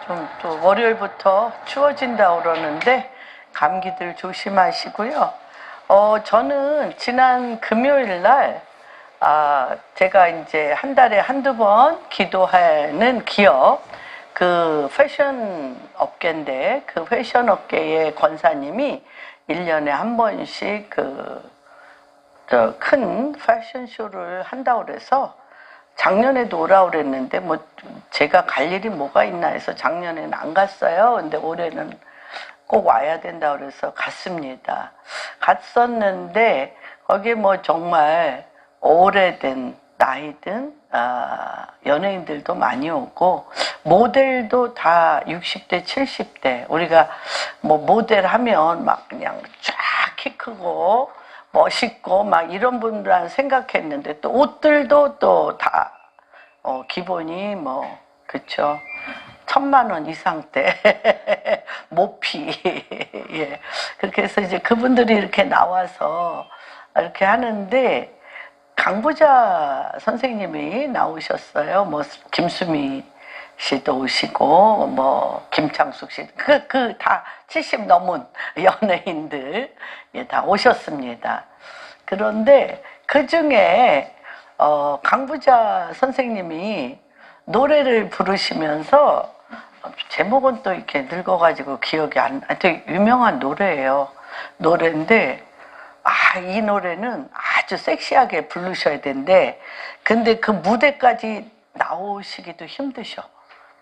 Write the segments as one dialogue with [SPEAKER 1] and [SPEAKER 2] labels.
[SPEAKER 1] 좀 또 월요일부터 추워진다고 그러는데 감기들 조심하시고요. 저는 지난 금요일 날 제가 이제 한 달에 한두 번 기도하는 기업, 그 패션 업계인데, 그 패션 업계의 권사님이 1년에 한 번씩 큰 패션쇼를 한다고 그래서 작년에도 오라고 그랬는데, 뭐, 제가 갈 일이 뭐가 있나 해서 작년에는 안 갔어요. 근데 올해는 꼭 와야 된다고 그래서 갔습니다. 갔었는데, 거기에 뭐 정말 오래된 나이든, 연예인들도 많이 오고, 모델도 다 60대, 70대. 우리가 뭐 모델 하면 막 그냥 쫙 키 크고, 멋있고 막 이런 분들한 생각했는데 또 옷들도 또 다 기본이 뭐 그쵸 1,000만 원 이상대 모피 예 그렇게 해서 이제 그분들이 이렇게 나와서 이렇게 하는데 강부자 선생님이 나오셨어요. 뭐 김수미 씨도 오시고 뭐 김창숙 씨 그 다 70 넘은 연예인들 예, 다 오셨습니다. 그런데 그 중에 강부자 선생님이 노래를 부르시면서 제목은 또 이렇게 늙어가지고 기억이 되게 유명한 노래예요. 노래인데 이 노래는 아주 섹시하게 부르셔야 되는데 근데 그 무대까지 나오시기도 힘드셔.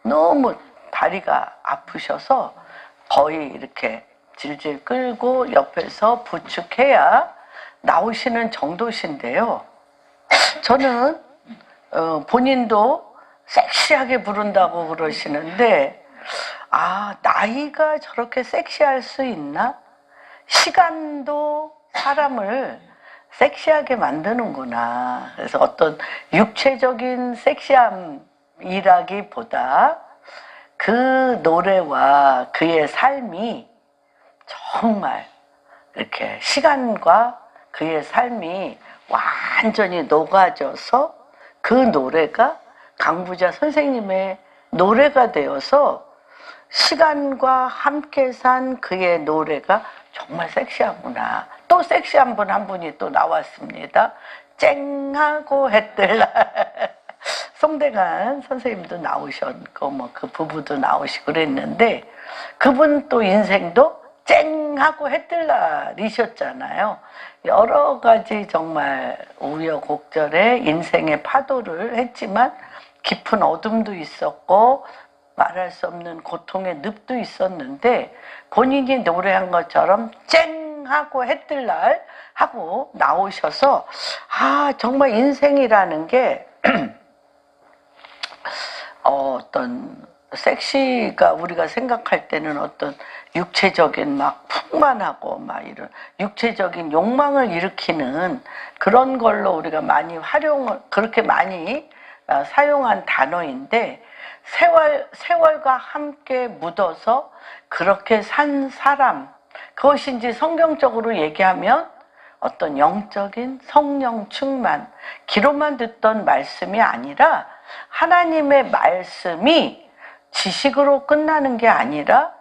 [SPEAKER 1] 너무 다리가 아프셔서 거의 이렇게 질질 끌고 옆에서 부축해야 나오시는 정도신데요. 저는 본인도 섹시하게 부른다고 그러시는데 나이가 저렇게 섹시할 수 있나? 시간도 사람을 섹시하게 만드는구나. 그래서 어떤 육체적인 섹시함이라기보다 그 노래와 그의 삶이 정말 이렇게 시간과 그의 삶이 완전히 녹아져서 그 노래가 강부자 선생님의 노래가 되어서 시간과 함께 산 그의 노래가 정말 섹시하구나. 또 섹시한 분 한 분이 또 나왔습니다. 쨍하고 했들 날 송대관 선생님도 나오셨고 뭐 그 부부도 나오시고 그랬는데 그분 또 인생도 쨍하고 했들 날이셨잖아요. 여러 가지 정말 우여곡절의 인생의 파도를 했지만 깊은 어둠도 있었고 말할 수 없는 고통의 늪도 있었는데 본인이 노래한 것처럼 쨍하고 했들 날 하고 나오셔서 정말 인생이라는 게 어떤 섹시가 우리가 생각할 때는 어떤 육체적인 막 풍만하고 막 이런 육체적인 욕망을 일으키는 그런 걸로 우리가 많이 그렇게 많이 사용한 단어인데 세월과 함께 묻어서 그렇게 산 사람 그것이 이제 성경적으로 얘기하면 어떤 영적인 성령 충만 귀로만 듣던 말씀이 아니라 하나님의 말씀이 지식으로 끝나는 게 아니라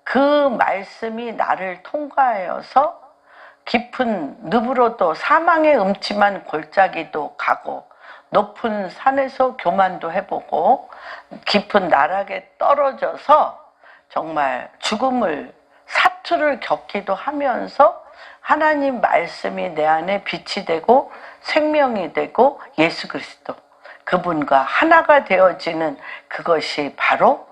[SPEAKER 1] 그 말씀이 나를 통과하여서 깊은 늪으로도 사망의 음침한 골짜기도 가고 높은 산에서 교만도 해보고 깊은 나락에 떨어져서 정말 죽음을 사투를 겪기도 하면서 하나님 말씀이 내 안에 빛이 되고 생명이 되고 예수 그리스도 그분과 하나가 되어지는 그것이 바로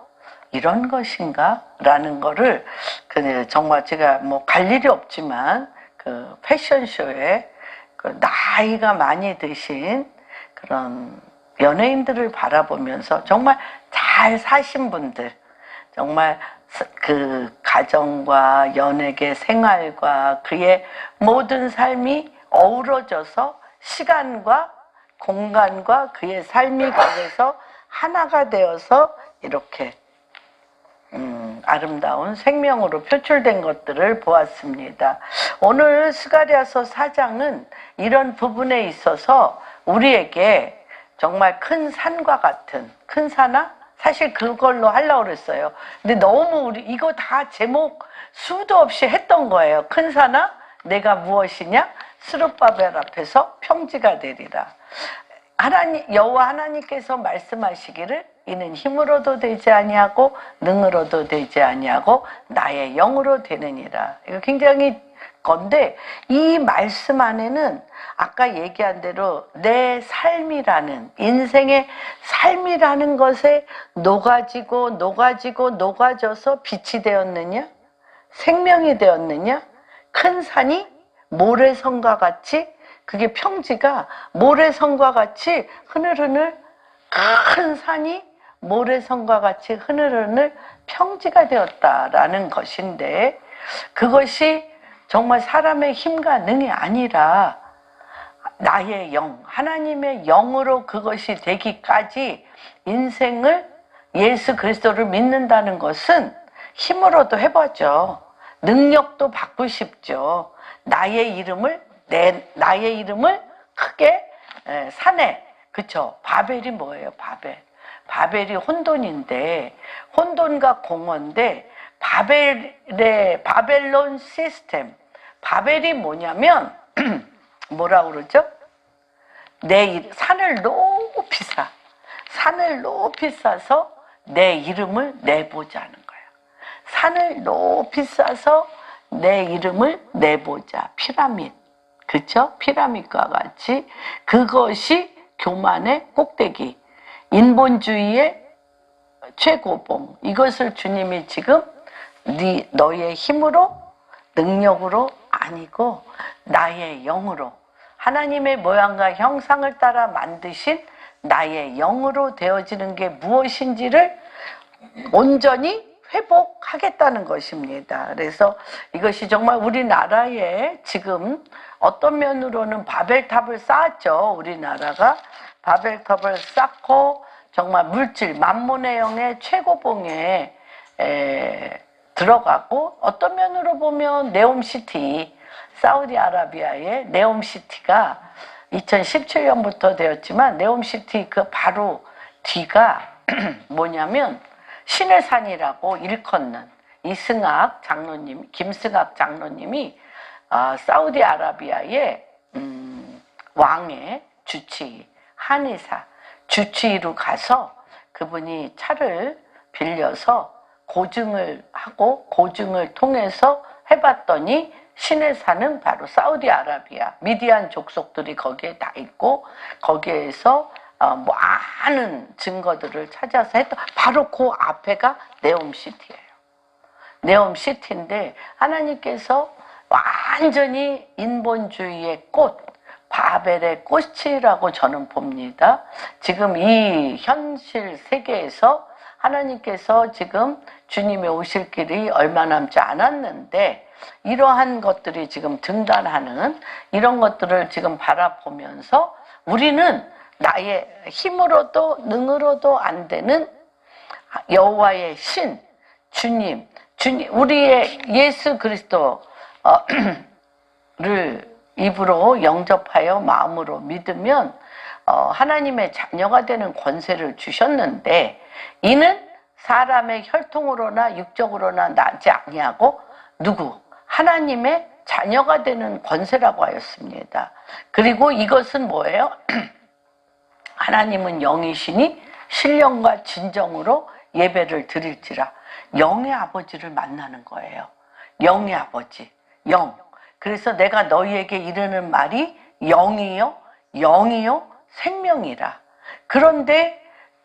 [SPEAKER 1] 이런 것인가? 라는 거를 정말 제가 뭐 갈 일이 없지만 그 패션쇼에 그 나이가 많이 드신 그런 연예인들을 바라보면서 정말 잘 사신 분들 정말 그 가정과 연예계 생활과 그의 모든 삶이 어우러져서 시간과 공간과 그의 삶이 거기서 하나가 되어서 이렇게 아름다운 생명으로 표출된 것들을 보았습니다. 오늘 스가랴서 4장은 이런 부분에 있어서 우리에게 정말 큰 산과 같은 큰 산아? 사실 그걸로 하려고 그랬어요. 근데 너무 우리 이거 다 제목 수도 없이 했던 거예요. 큰 산아 내가 무엇이냐? 스룹바벨 앞에서 평지가 되리라. 하나님, 여호와 하나님께서 말씀하시기를 이는 힘으로도 되지 아니하고 능으로도 되지 아니하고 나의 영으로 되느니라. 이거 굉장히 건데 이 말씀 안에는 아까 얘기한 대로 내 삶이라는 인생의 삶이라는 것에 녹아져서 빛이 되었느냐? 생명이 되었느냐? 큰 산이 모래성과 같이 그게 평지가 모래성과 같이 흐느흐느 큰 산이 모래성과 같이 흐느흐느 평지가 되었다라는 것인데 그것이 정말 사람의 힘과 능이 아니라 나의 영, 하나님의 영으로 그것이 되기까지 인생을 예수 그리스도를 믿는다는 것은 힘으로도 해보죠. 능력도 받고 싶죠. 나의 이름을 크게 산에 그쵸? 바벨이 뭐예요? 바벨이 혼돈인데 혼돈과 공허인데 바벨론 시스템 바벨이 뭐냐면 뭐라고 그러죠? 산을 높이 싸서 내 이름을 내보자는 거예요. 산을 높이 싸서 내 이름을 내보자. 피라밋. 그쵸? 피라밋과 같이 그것이 교만의 꼭대기. 인본주의의 최고봉. 이것을 주님이 지금 너의 힘으로 능력으로 아니고 나의 영으로 하나님의 모양과 형상을 따라 만드신 나의 영으로 되어지는 게 무엇인지를 온전히 회복하겠다는 것입니다. 그래서 이것이 정말 우리나라에 지금 어떤 면으로는 바벨탑을 쌓았죠. 우리나라가 바벨탑을 쌓고 정말 물질, 만몬의 영의 최고봉에 들어가고 어떤 면으로 보면 네옴시티, 사우디아라비아의 네옴시티가 2017년부터 되었지만 네옴시티 그 바로 뒤가 뭐냐면 신의 산이라고 일컫는 이승학 장로님, 김승학 장로님이 사우디아라비아의 왕의 주치의, 한의사 주치의로 가서 그분이 차를 빌려서 고증을 하고 고증을 통해서 해봤더니 신의 산은 바로 사우디아라비아 미디안 족속들이 거기에 다 있고 거기에서 많은 증거들을 찾아서 했던 바로 그 앞에가 네옴시티예요. 네옴시티인데 하나님께서 완전히 인본주의의 꽃, 바벨의 꽃이라고 저는 봅니다. 지금 이 현실 세계에서 하나님께서 지금 주님의 오실 길이 얼마 남지 않았는데 이러한 것들이 지금 등단하는 이런 것들을 지금 바라보면서 우리는 나의 힘으로도 능으로도 안 되는 여호와의 신, 주님, 우리의 예수 그리스도를 입으로 영접하여 마음으로 믿으면 하나님의 자녀가 되는 권세를 주셨는데 이는 사람의 혈통으로나 육적으로나 나지 아니하고 누구? 하나님의 자녀가 되는 권세라고 하였습니다. 그리고 이것은 뭐예요? 하나님은 영이시니 신령과 진정으로 예배를 드릴지라. 영의 아버지를 만나는 거예요. 영의 아버지, 영. 그래서 내가 너희에게 이르는 말이 영이요 생명이라. 그런데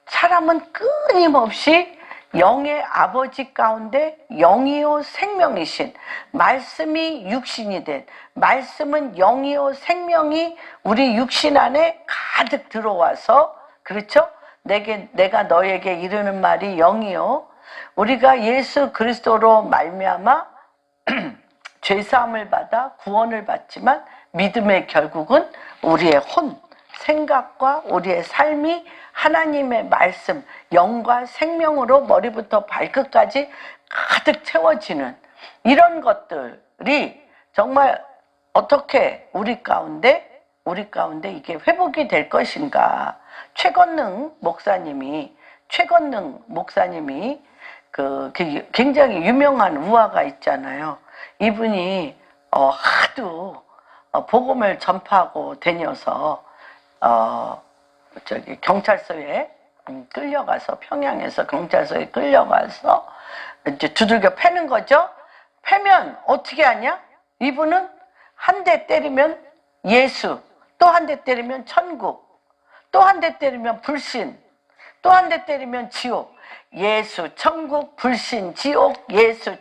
[SPEAKER 1] 사람은 끊임없이 영의 아버지 가운데 영이요 생명이신 말씀이 육신이 된 말씀은 영이요 생명이 우리 육신 안에 가득 들어와서 그렇죠? 내가 너에게 이르는 말이 영이요 우리가 예수 그리스도로 말미암아 죄사함을 받아 구원을 받지만 믿음의 결국은 우리의 생각과 우리의 삶이 하나님의 말씀, 영과 생명으로 머리부터 발끝까지 가득 채워지는 이런 것들이 정말 어떻게 우리 가운데 이게 회복이 될 것인가. 최건능 목사님이 최건능 목사님이 그 굉장히 유명한 우화가 있잖아요. 이분이 하도 복음을 전파하고 다녀서 저기 경찰서에 끌려가서, 평양에서 경찰서에 끌려가서 이제 두들겨 패는 거죠. 패면 어떻게 하냐? 이분은 한 대 때리면 예수, 또 한 대 때리면 천국, 또 한 대 때리면 불신, 또 한 대 때리면 지옥. 예수, 천국, 불신, 지옥, 예수,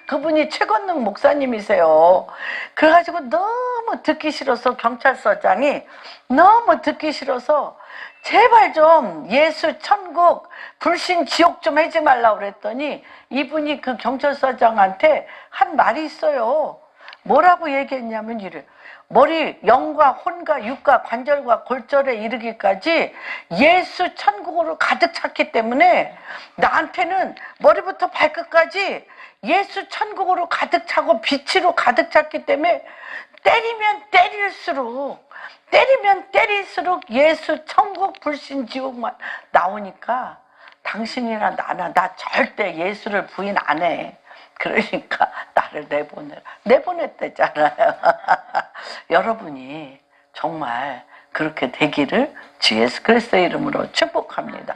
[SPEAKER 1] 그분이 최건능 목사님이세요. 그래가지고 너무 듣기 싫어서, 경찰서장이 너무 듣기 싫어서 제발 좀 예수, 천국, 불신, 지옥 좀 하지 말라고 그랬더니 이분이 그 경찰서장한테 한 말이 있어요. 뭐라고 얘기했냐면 이래. 머리, 영과 혼과 육과 관절과 골절에 이르기까지 예수 천국으로 가득 찼기 때문에 나한테는 머리부터 발끝까지 예수 천국으로 가득 차고 빛으로 가득 찼기 때문에 때리면 때릴수록 예수 천국 불신 지옥만 나오니까 당신이나 나나 나 절대 예수를 부인 안 해. 그러니까 나를 내보냈대잖아요. 여러분이 정말 그렇게 되기를 주 예수 그리스도의 이름으로 축복합니다.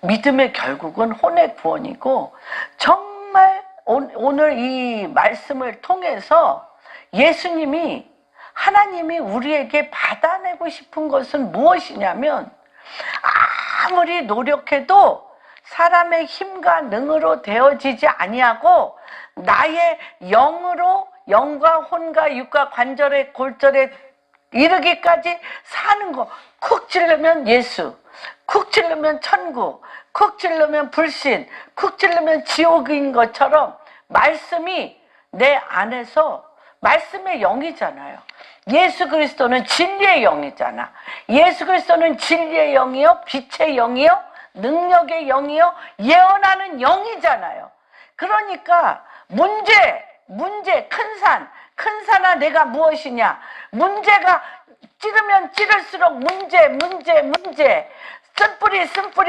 [SPEAKER 1] 믿음의 결국은 혼의 구원이고, 정말 오늘 이 말씀을 통해서 예수님이, 하나님이 우리에게 받아내고 싶은 것은 무엇이냐면, 아무리 노력해도 사람의 힘과 능으로 되어지지 아니하고 나의 영으로, 영과 혼과 육과 관절에 골절에 이르기까지 사는 거. 쿡 찌르면 예수, 쿡 찌르면 천국, 쿡 찌르면 불신, 쿡 찌르면 지옥인 것처럼 말씀이 내 안에서, 말씀의 영이잖아요. 예수 그리스도는 진리의 영이잖아. 예수 그리스도는 진리의 영이요, 빛의 영이요, 능력의 영이요, 예언하는 영이잖아요. 그러니까 문제, 큰 산아 내가 무엇이냐? 문제가 찌르면 찌를수록 문제,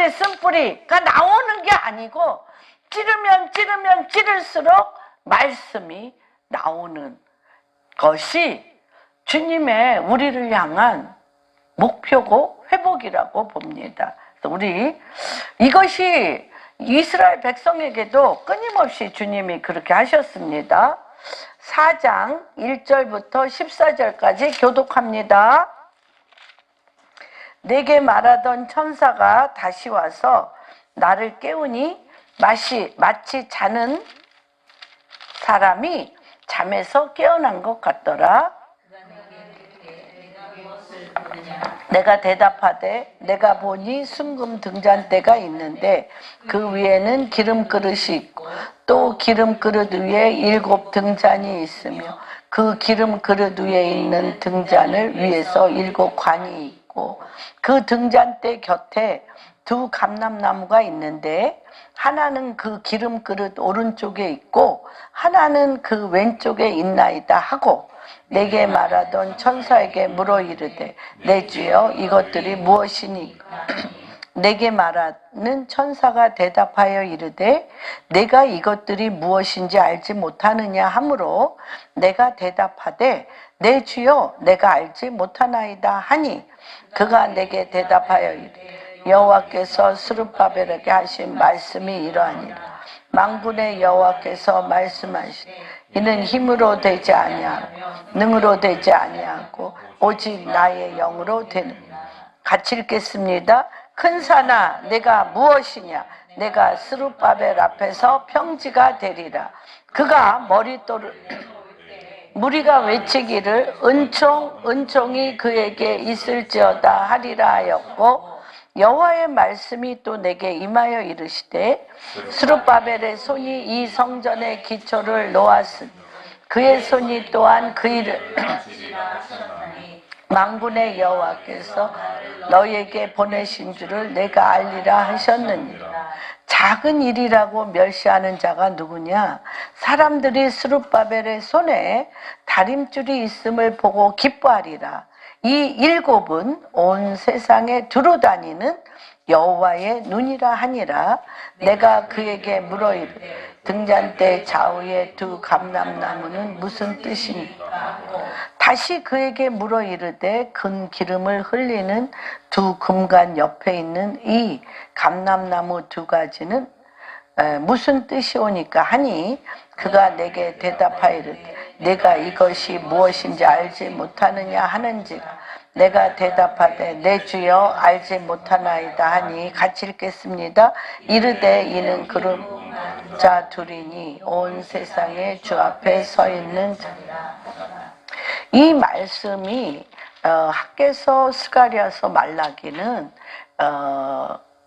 [SPEAKER 1] 쓴뿌리가 나오는 게 아니고, 찌르면 찌를수록 말씀이 나오는 것이 주님의 우리를 향한 목표고 회복이라고 봅니다. 우리 이것이 이스라엘 백성에게도 끊임없이 주님이 그렇게 하셨습니다. 4장 1절부터 14절까지 교독합니다. 내게 말하던 천사가 다시 와서 나를 깨우니 마치 자는 사람이 잠에서 깨어난 것 같더라. 내가 대답하되 내가 보니 순금 등잔대가 있는데 그 위에는 기름 그릇이 있고 또 기름 그릇 위에 7 등잔이 있으며 그 기름 그릇 위에 있는 등잔을 위에서 7 관이 있고 그 등잔대 곁에 2 감람나무가 있는데 하나는 그 기름 그릇 오른쪽에 있고 하나는 그 왼쪽에 있나이다 하고 내게 말하던 천사에게 물어 이르되 내 주여 이것들이 무엇이니? 내게 말하는 천사가 대답하여 이르되 내가 이것들이 무엇인지 알지 못하느냐 하므로 내가 대답하되 내 주여 내가 알지 못하나이다 하니 그가 내게 대답하여 이르되 여호와께서 스룹바벨에게 하신 말씀이 이러하니라. 만군의 여호와께서 말씀하시되 이는 힘으로 되지 아니하고 능으로 되지 아니하고 오직 나의 영으로 되느니라. 같이 읽겠습니다. 큰 산아 내가 무엇이냐? 내가 스룹바벨 앞에서 평지가 되리라. 그가 머릿돌을 무리가 외치기를 은총이 그에게 있을지어다 하리라 하였고 여호와의 말씀이 또 내게 임하여 이르시되 스룹바벨의 손이 이 성전의 기초를 놓았으니 그의 손이 또한 그 일을 만군의 여호와께서 너희에게 보내신 줄을 내가 알리라 하셨느니라. 작은 일이라고 멸시하는 자가 누구냐? 사람들이 스룹바벨의 손에 다림줄이 있음을 보고 기뻐하리라. 이 7은 온 세상에 두루 다니는 여호와의 눈이라 하니라. 내가 그에게 물어 이르되 등잔대 좌우의 두 감람나무는 무슨 뜻입니까? 다시 그에게 물어 이르되 근 기름을 흘리는 두 금관 옆에 있는 이 감람나무 두 가지는 무슨 뜻이오니까 하니 그가 내게 대답하이르되 내가 이것이 무엇인지 알지 못하느냐 하는지라. 내가 대답하되 내 주여 알지 못하나이다 하니 같이 읽겠습니다. 이르되 이는 그룹자 둘이니 온 세상에 주 앞에 서 있는 자니라. 이 말씀이 학개서, 스가랴서, 말라기는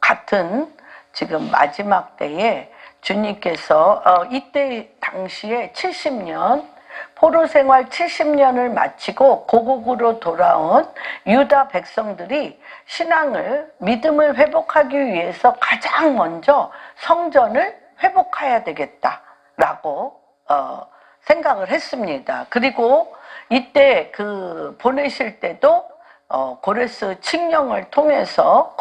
[SPEAKER 1] 같은 지금 마지막 때에 주님께서 이때 당시에 70년 포로 생활 70년을 마치고 고국으로 돌아온 유다 백성들이 신앙을, 믿음을 회복하기 위해서 가장 먼저 성전을 회복해야 되겠다라고 생각을 했습니다. 그리고 이때 보내실 때도 고레스 칙령을 통해서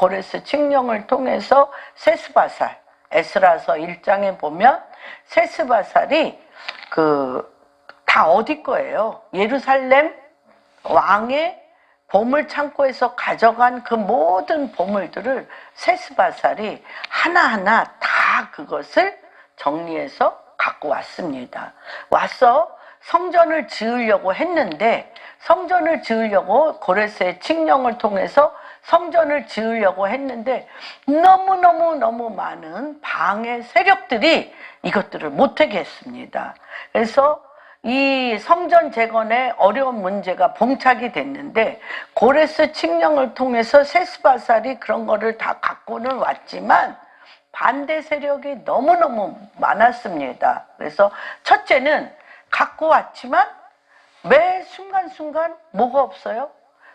[SPEAKER 1] 세스바살, 에스라서 1장에 보면 세스바살이 다 어디 거예요? 예루살렘 왕의 보물 창고에서 가져간 그 모든 보물들을 세스바살이 하나하나 다 그것을 정리해서 갖고 왔습니다. 와서 성전을 지으려고 했는데, 성전을 지으려고 고레스의 칙령을 통해서 성전을 지으려고 했는데 너무 많은 방해 세력들이 이것들을 못하게 했습니다. 그래서 이 성전 재건에 어려운 문제가 봉착이 됐는데 고레스 칙령을 통해서 세스바살이 그런 거를 다 갖고는 왔지만 반대 세력이 너무너무 많았습니다. 그래서 첫째는 갖고 왔지만 매 순간순간 뭐가 없어요?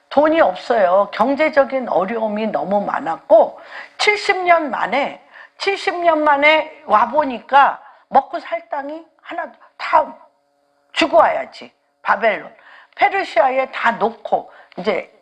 [SPEAKER 1] 돈이 없어요. 경제적인 어려움이 너무 많았고 70년 만에 와보니까 먹고 살 땅이 하나도 다 주고 와야지. 바벨론, 페르시아에 다 놓고 이제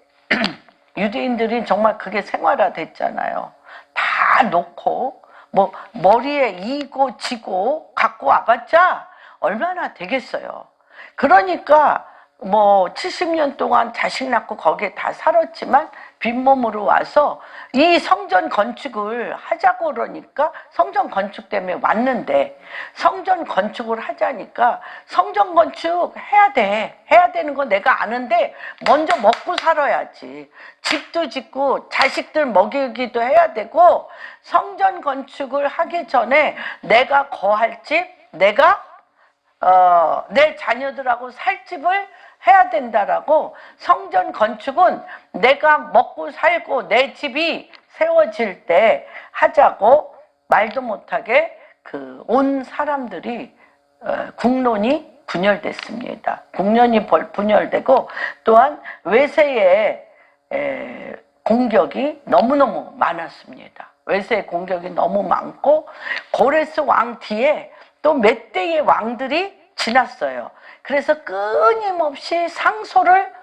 [SPEAKER 1] 유대인들이 정말 그게 생활화됐잖아요. 다 놓고 뭐 머리에 이고 지고 갖고 와봤자 얼마나 되겠어요. 그러니까 뭐 70년 동안 자식 낳고 거기에 다 살았지만 빈몸으로 와서 이 성전 건축을 하자고 그러니까 성전 건축 때문에 왔는데 성전 건축을 하자니까 성전 건축 해야 되는 거 내가 아는데 먼저 먹고 살아야지. 집도 짓고 자식들 먹이기도 해야 되고 성전 건축을 하기 전에 내가 거할 집, 내가 내 자녀들하고 살 집을 해야 된다라고 성전 건축은 내가 먹고 살고 내 집이 세워질 때 하자고 말도 못하게 온 사람들이 국론이 분열됐습니다. 국론이 분열되고 또한 외세의 공격이 너무너무 많았습니다. 외세의 공격이 너무 많고 고레스 왕 뒤에 또 몇 대의 왕들이 지났어요. 그래서 끊임없이 상소를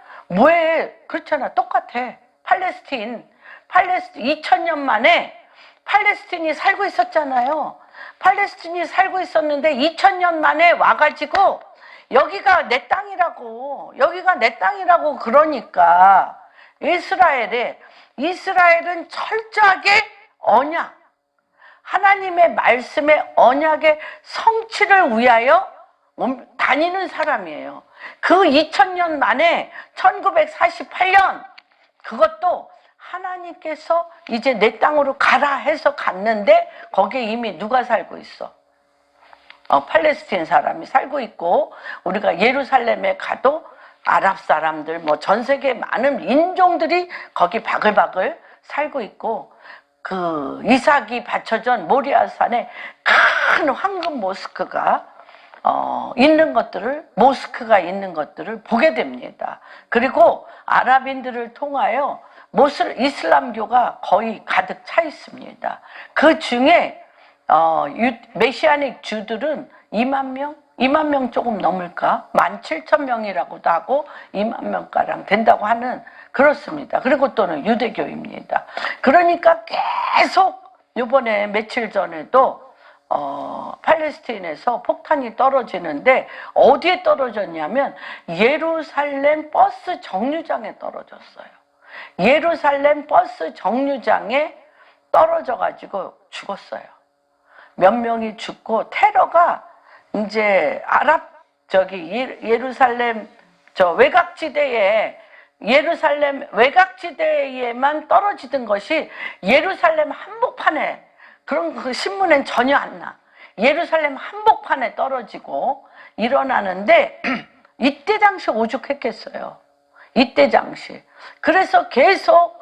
[SPEAKER 1] 그렇잖아. 똑같아. 팔레스틴 2000년 만에 팔레스틴이 살고 있었잖아요. 팔레스틴이 살고 있었는데 2000년 만에 와가지고 여기가 내 땅이라고 그러니까 이스라엘은 철저하게 언약, 하나님의 말씀의 언약의 성취를 위하여 다니는 사람이에요. 그 2000년 만에 1948년 그것도 하나님께서 이제 내 땅으로 가라 해서 갔는데 거기에 이미 누가 살고 있어? 팔레스틴 사람이 살고 있고 우리가 예루살렘에 가도 아랍 사람들 뭐 전 세계 많은 인종들이 거기 바글바글 살고 있고 그 이삭이 바쳐진 모리아산에 큰 황금 모스크가 모스크가 있는 것들을 보게 됩니다. 그리고 아랍인들을 통하여 이슬람교가 거의 가득 차 있습니다. 그 중에 메시아닉 주들은 2만 명 조금 넘을까? 17,000명이라고도 하고 2만 명가량 된다고 하는 그렇습니다. 그리고 또는 유대교입니다. 그러니까 계속 이번에 며칠 전에도 팔레스타인에서 폭탄이 떨어지는데 어디에 떨어졌냐면 예루살렘 버스 정류장에 떨어졌어요. 예루살렘 버스 정류장에 떨어져 가지고 죽었어요. 몇 명이 죽고, 테러가 이제 예루살렘 외곽지대에, 예루살렘 외곽지대에만 떨어지던 것이 예루살렘 한복판에, 그런 그 신문엔 전혀 안 나. 예루살렘 한복판에 떨어지고 일어나는데 이때 당시 오죽했겠어요. 이때 당시. 그래서 계속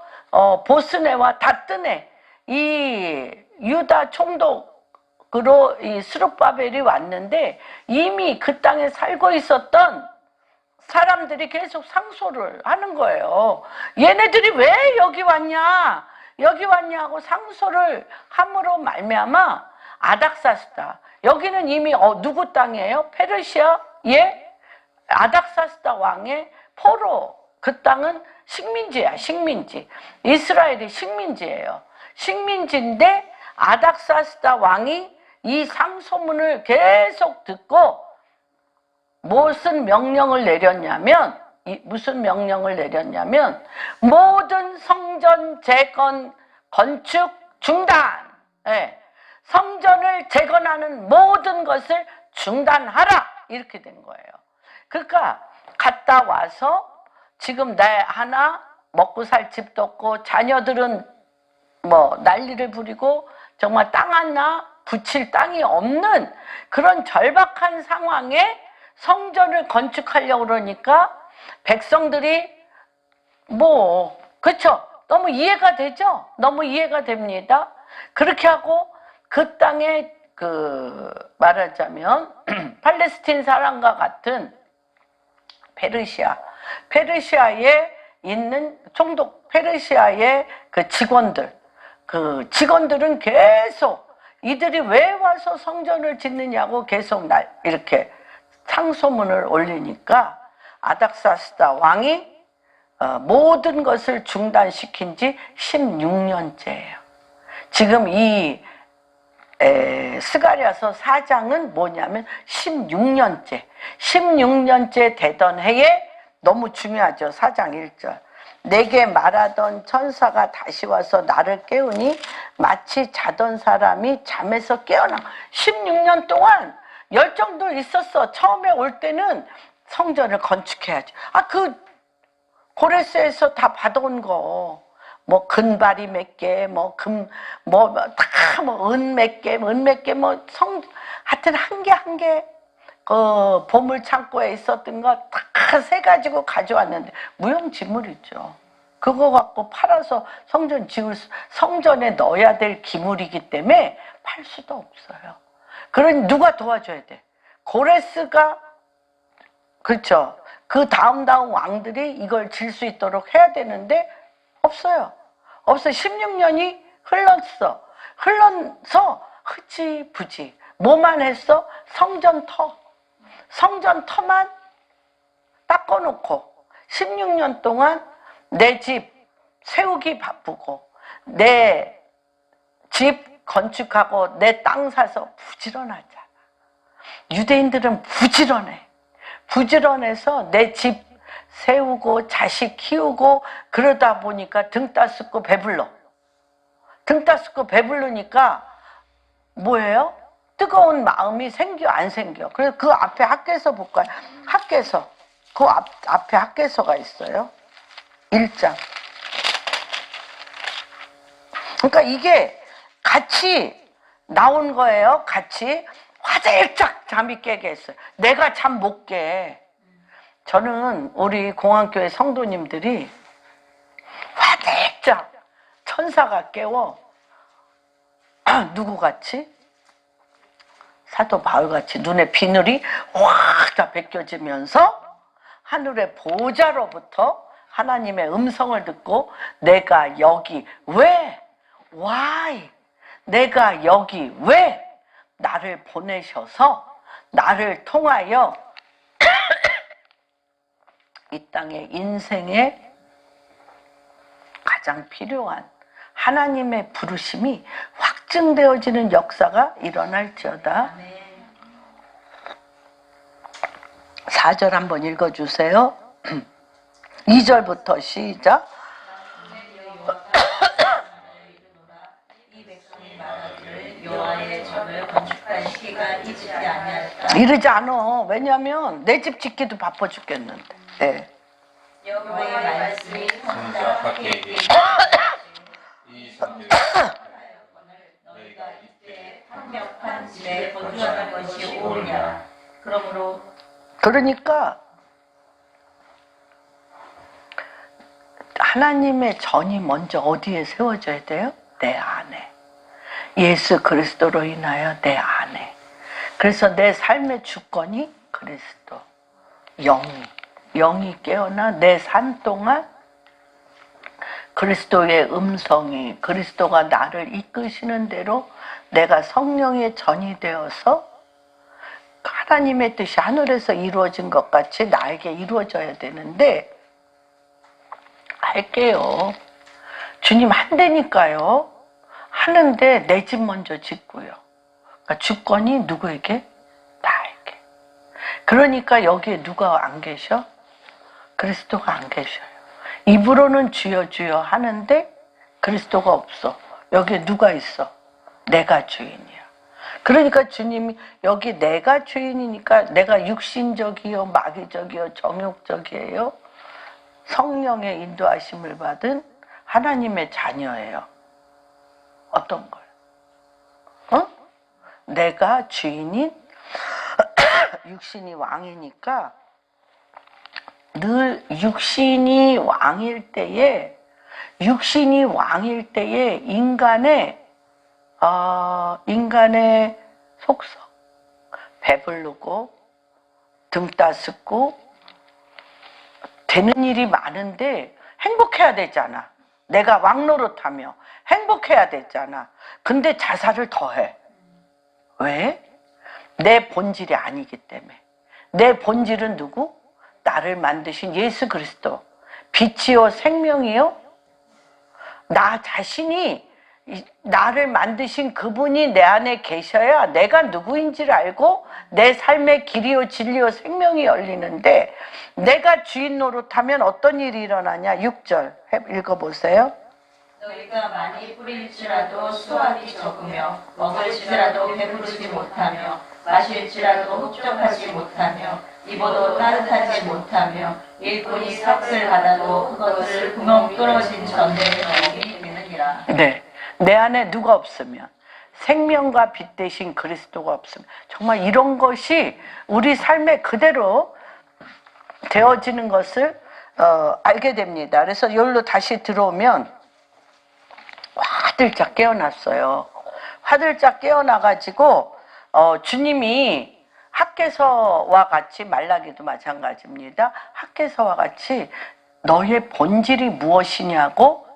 [SPEAKER 1] 보스네와 다뜨네, 이 유다 총독으로 이 스룹바벨이 왔는데 이미 그 땅에 살고 있었던 사람들이 계속 상소를 하는 거예요. 얘네들이 왜 여기 왔냐, 여기 왔냐고 상소를 함으로 말미암아 아닥사스다. 여기는 이미 누구 땅이에요? 페르시아의 아닥사스다 왕의 포로. 그 땅은 식민지야, 식민지. 이스라엘이 식민지예요. 식민지인데 아닥사스다 왕이 이 상소문을 계속 듣고 무슨 명령을 내렸냐면, 모든 성전 재건 건축 중단. 예. 성전을 재건하는 모든 것을 중단하라. 이렇게 된 거예요. 그러니까 갔다 와서 지금 내 하나 먹고 살 집도 없고, 자녀들은 뭐 난리를 부리고, 정말 땅 하나 붙일 땅이 없는 그런 절박한 상황에 성전을 건축하려고 그러니까 백성들이 그쵸? 너무 이해가 되죠? 너무 이해가 됩니다. 그렇게 하고 그 땅에 말하자면 팔레스틴 사람과 같은 페르시아에 있는 총독, 페르시아의 그 직원들은 계속 이들이 왜 와서 성전을 짓느냐고 계속 이렇게 상소문을 올리니까 아닥사스다 왕이 모든 것을 중단시킨 지 16년째예요. 지금 이 스가랴서 4장은 뭐냐면 16년째 되던 해에, 너무 중요하죠. 4장 1절. 내게 말하던 천사가 다시 와서 나를 깨우니 마치 자던 사람이 잠에서 깨어나. 16년 동안 열정도 있었어. 처음에 올 때는 성전을 건축해야지. 그 고레스에서 다 받아온 거, 근발이 몇 개, 은 몇 개, 하여튼 한 개, 보물 창고에 있었던 거 다 세 가지고 가져왔는데 무용지물이죠. 그거 갖고 팔아서 성전에 넣어야 될 기물이기 때문에 팔 수도 없어요. 그러니 누가 도와줘야 돼? 고레스가, 그렇죠. 그 다음 왕들이 이걸 질 수 있도록 해야 되는데 없어요. 16년이 흘러서 흐지부지. 뭐만 했어? 성전터만 닦아놓고 16년 동안 내 집 세우기 바쁘고, 내 집 건축하고 내 땅 사서 부지런하잖아. 유대인들은 부지런해서 내 집 세우고 자식 키우고 그러다 보니까 등 따스고 배불르니까 뭐예요? 뜨거운 마음이 생겨, 안 생겨? 그래서 그 앞에 학개서 볼까요? 앞에 학개서가 있어요. 1장. 그러니까 이게 같이 나온 거예요. 같이 화들짝 잠이 깨게 했어요. 내가 잠 못 깨. 저는 우리 공안교회 성도님들이 화들짝 천사가 깨워. 누구같이? 사도 바울같이 눈에 비늘이 확 다 벗겨지면서 하늘의 보좌로부터 하나님의 음성을 듣고, 내가 여기 왜? Why? 내가 여기 왜 나를 보내셔서 나를 통하여 이 땅의 인생의 가장 필요한 하나님의 부르심이 확증되어지는 역사가 일어날지어다. 4절 한번 읽어주세요. 2절부터 시작. 이르지 않아. 왜냐하면 내 집 짓기도 바빠 죽겠는데. 네.
[SPEAKER 2] 여호와의 말씀이
[SPEAKER 3] 선자 밖에 이 상태를 너희가 이때
[SPEAKER 2] 황벽한 집에 거주하는 것이 옳으냐. 그러므로
[SPEAKER 1] 그러니까 하나님의 전이 먼저 어디에 세워져야 돼요? 내 안에. 예수 그리스도로 인하여 내 안에. 그래서 내 삶의 주권이 그리스도. 영이 깨어나 내 삶 동안 그리스도의 음성이, 그리스도가 나를 이끄시는 대로 내가 성령의 전이 되어서 하나님의 뜻이 하늘에서 이루어진 것 같이 나에게 이루어져야 되는데, 할게요. 주님 한다니까요. 하는데 내 집 먼저 짓고요. 그러니까 주권이 누구에게? 나에게. 그러니까 여기에 누가 안 계셔? 그리스도가 안 계셔요. 입으로는 주여 주여 하는데 그리스도가 없어. 여기에 누가 있어? 내가 주인이야. 그러니까 주님이 여기 내가 주인이니까 내가 육신적이요, 마귀적이요, 정욕적이에요. 성령의 인도하심을 받은 하나님의 자녀예요. 어떤 걸? 내가 주인인 육신이 왕이니까 늘 육신이 왕일 때에 인간의 속성, 배부르고 등 따숩고 되는 일이 많은데 행복해야 되잖아. 내가 왕 노릇하며 행복해야 되잖아. 근데 자살을 더해. 왜? 내 본질이 아니기 때문에. 내 본질은 누구? 나를 만드신 예수 그리스도. 빛이요 생명이요. 나 자신이 나를 만드신 그분이 내 안에 계셔야 내가 누구인지를 알고 내 삶의 길이요 진리요 생명이 열리는데, 내가 주인 노릇하면 어떤 일이 일어나냐. 6절 읽어보세요.
[SPEAKER 2] 너희가 많이 뿌릴지라도 수확이 적으며 먹을지라도 배부르지 못하며 마실지라도 흡족하지 못하며 입어도 따뜻하지 못하며 일꾼이 삭을 받아도 그것을 구멍 뚫어진 전대에 넣음이 되느니라.
[SPEAKER 1] 네, 내 안에 누가 없으면, 생명과 빛 대신 그리스도가 없으면, 정말 이런 것이 우리 삶에 그대로 되어지는 것을 알게 됩니다. 그래서 여기로 다시 들어오면 화들짝 깨어났어요. 화들짝 깨어나가지고 주님이 학개서와 같이, 말라기도 마찬가지입니다. 학개서와 같이 너의 본질이 무엇이냐고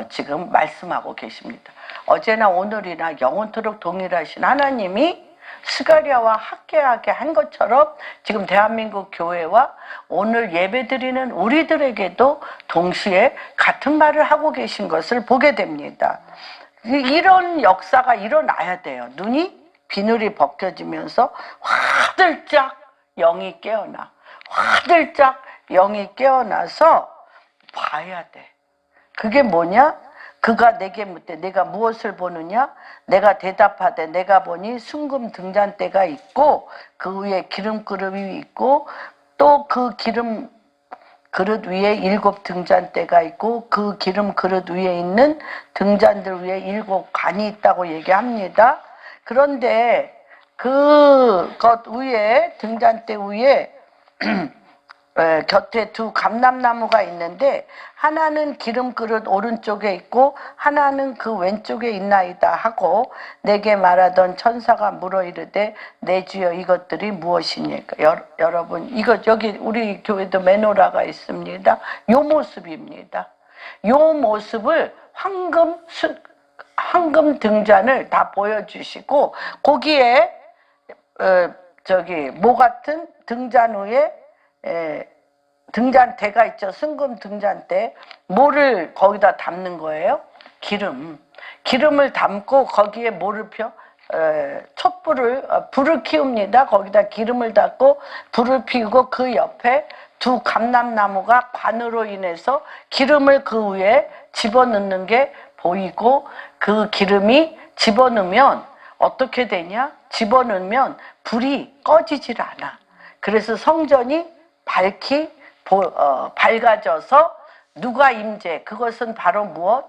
[SPEAKER 1] 지금 말씀하고 계십니다. 어제나 오늘이나 영원토록 동일하신 하나님이 스가랴와 학개하게 한 것처럼 지금 대한민국 교회와 오늘 예배드리는 우리들에게도 동시에 같은 말을 하고 계신 것을 보게 됩니다. 이런 역사가 일어나야 돼요. 눈이 비늘이 벗겨지면서 화들짝 영이 깨어나. 화들짝 영이 깨어나서 봐야 돼. 그게 뭐냐? 그가 내게 묻되 내가 무엇을 보느냐? 내가 대답하되 내가 보니 순금 등잔대가 있고 그 위에 기름 그릇이 있고 또 그 기름 그릇 위에 7 등잔대가 있고 그 기름 그릇 위에 있는 등잔들 위에 7 관이 있다고 얘기합니다. 그런데 그것 위에, 등잔대 위에 곁에 2 감람나무가 있는데 하나는 기름 그릇 오른쪽에 있고 하나는 그 왼쪽에 있나이다 하고 내게 말하던 천사가 물어 이르되 내 주여 이것들이 무엇이니까. 여러분 이거 여기 우리 교회도 메노라가 있습니다. 요 모습입니다. 요 모습을 황금 등잔을 다 보여주시고 거기에 모 같은 등잔 위에 등잔대가 있죠. 승금 등잔대. 뭐를 거기다 담는 거예요? 기름. 기름을 담고 거기에 뭐를 펴? 촛불을, 불을 키웁니다. 거기다 기름을 담고 불을 피우고 그 옆에 두 감람나무가 관으로 인해서 기름을 그 위에 집어넣는 게 보이고, 그 기름이 집어넣으면 어떻게 되냐? 집어넣으면 불이 꺼지질 않아. 그래서 성전이 밝아져서 누가 임재? 그것은 바로 무엇?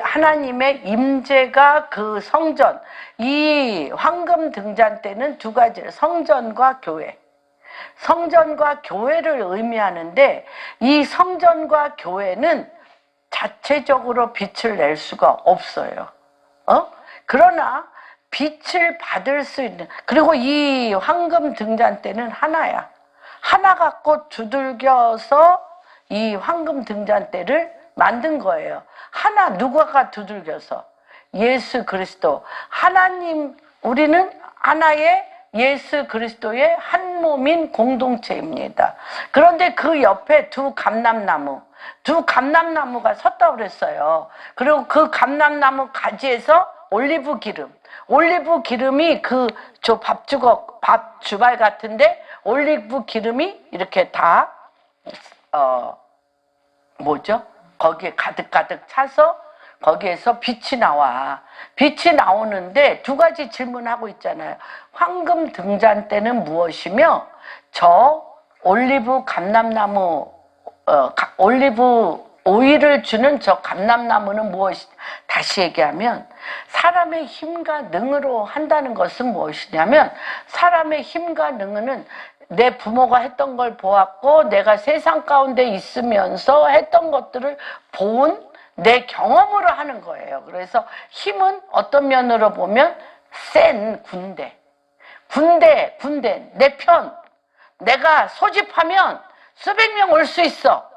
[SPEAKER 1] 하나님의 임재가 그 성전, 이 황금 등잔대는 두 가지를, 성전과 교회. 성전과 교회를 의미하는데, 이 성전과 교회는 자체적으로 빛을 낼 수가 없어요. 그러나 빛을 받을 수 있는, 그리고 이 황금 등잔대는 하나야. 하나 갖고 두들겨서 이 황금 등잔대를 만든 거예요. 하나, 누가가 두들겨서? 예수 그리스도. 하나님, 우리는 하나의 예수 그리스도의 한 몸인 공동체입니다. 그런데 그 옆에 두 감람나무가 섰다고 그랬어요. 그리고 그 감람나무 가지에서 올리브 기름이 밥 주발 같은데 올리브 기름이 이렇게 다 거기에 가득가득 차서 거기에서 빛이 나와. 빛이 나오는데 두 가지 질문하고 있잖아요. 황금 등잔대는 무엇이며, 저 올리브 감람나무, 올리브 오일을 주는 저 감람나무는 무엇이냐. 다시 얘기하면 사람의 힘과 능으로 한다는 것은 무엇이냐면, 사람의 힘과 능은 내 부모가 했던 걸 보았고 내가 세상 가운데 있으면서 했던 것들을 본 내 경험으로 하는 거예요. 그래서 힘은 어떤 면으로 보면 센 군대, 내 편, 내가 소집하면 수백 명 올 수 있어.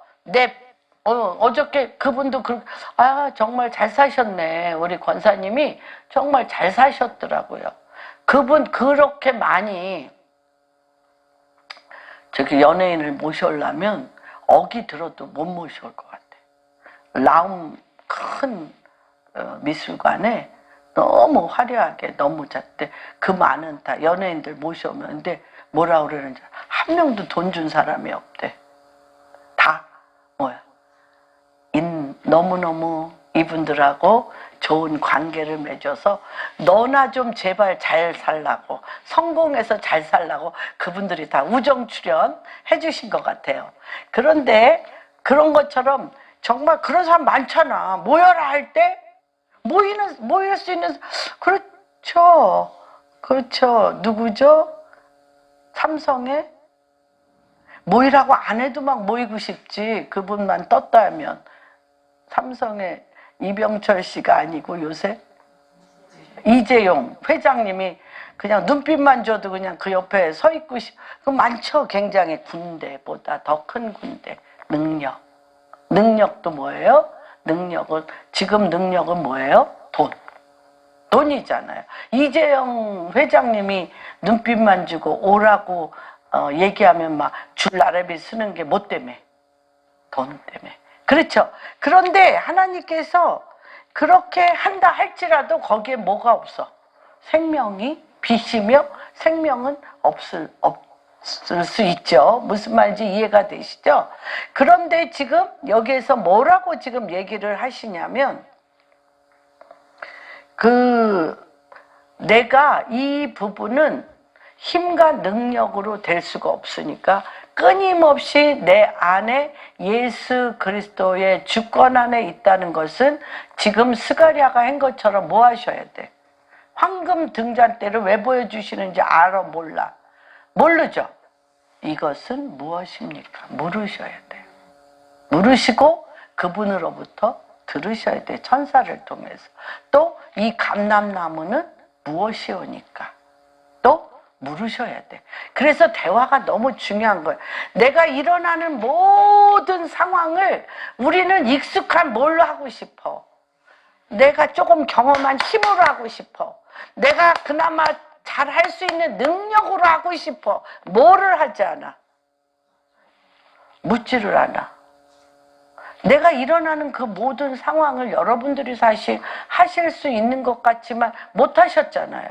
[SPEAKER 1] 어저께 그분도 정말 잘 사셨네. 우리 권사님이 정말 잘 사셨더라고요. 그분 그렇게 많이 연예인을 모셔오려면 억이 들어도 못 모셔올 것 같아. 라움 큰 미술관에 너무 화려하게 너무 잤대. 그 많은 다 연예인들 모셔오면, 근데 뭐라 그러는지 한 명도 돈 준 사람이 없대. 다 너무너무 이분들하고 좋은 관계를 맺어서 너나 좀 제발 잘 살라고, 성공해서 잘 살라고 그분들이 다 우정 출연 해주신 것 같아요. 그런데 그런 것처럼 정말 그런 사람 많잖아. 모여라 할 때 모일 수 있는, 그렇죠. 누구죠? 삼성에 모이라고 안 해도 막 모이고 싶지. 그분만 떴다 하면. 삼성의 이병철 씨가 아니고 요새 이재용 회장님이 그냥 눈빛만 줘도 그냥 그 옆에 서 있고 그 많죠. 굉장히 군대보다 더 큰 군대. 능력도 뭐예요? 지금 능력은 뭐예요? 돈이잖아요. 이재용 회장님이 눈빛만 주고 오라고 얘기하면 막 줄나라비 쓰는 게 뭐 때문에? 돈 때문에. 그렇죠. 그런데 하나님께서 그렇게 한다 할지라도 거기에 뭐가 없어? 생명이 빛이며 생명은 없을 수 있죠. 무슨 말인지 이해가 되시죠? 그런데 지금 여기에서 뭐라고 지금 얘기를 하시냐면, 내가 이 부분은 힘과 능력으로 될 수가 없으니까 끊임없이 내 안에 예수 그리스도의 주권 안에 있다는 것은 지금 스가랴가 한 것처럼 뭐 하셔야 돼? 황금 등잔대를 왜 보여주시는지 알아? 몰라? 모르죠? 이것은 무엇입니까? 물으셔야 돼요. 물으시고 그분으로부터 들으셔야 돼. 천사를 통해서. 또 이 감람나무는 무엇이오니까? 또 물으셔야 돼. 그래서 대화가 너무 중요한 거예요. 내가 일어나는 모든 상황을 우리는 익숙한 뭘로 하고 싶어? 내가 조금 경험한 힘으로 하고 싶어. 내가 그나마 잘 할 수 있는 능력으로 하고 싶어. 뭐를 하지 않아? 묻지를 않아. 내가 일어나는 그 모든 상황을 여러분들이 사실 하실 수 있는 것 같지만 못 하셨잖아요.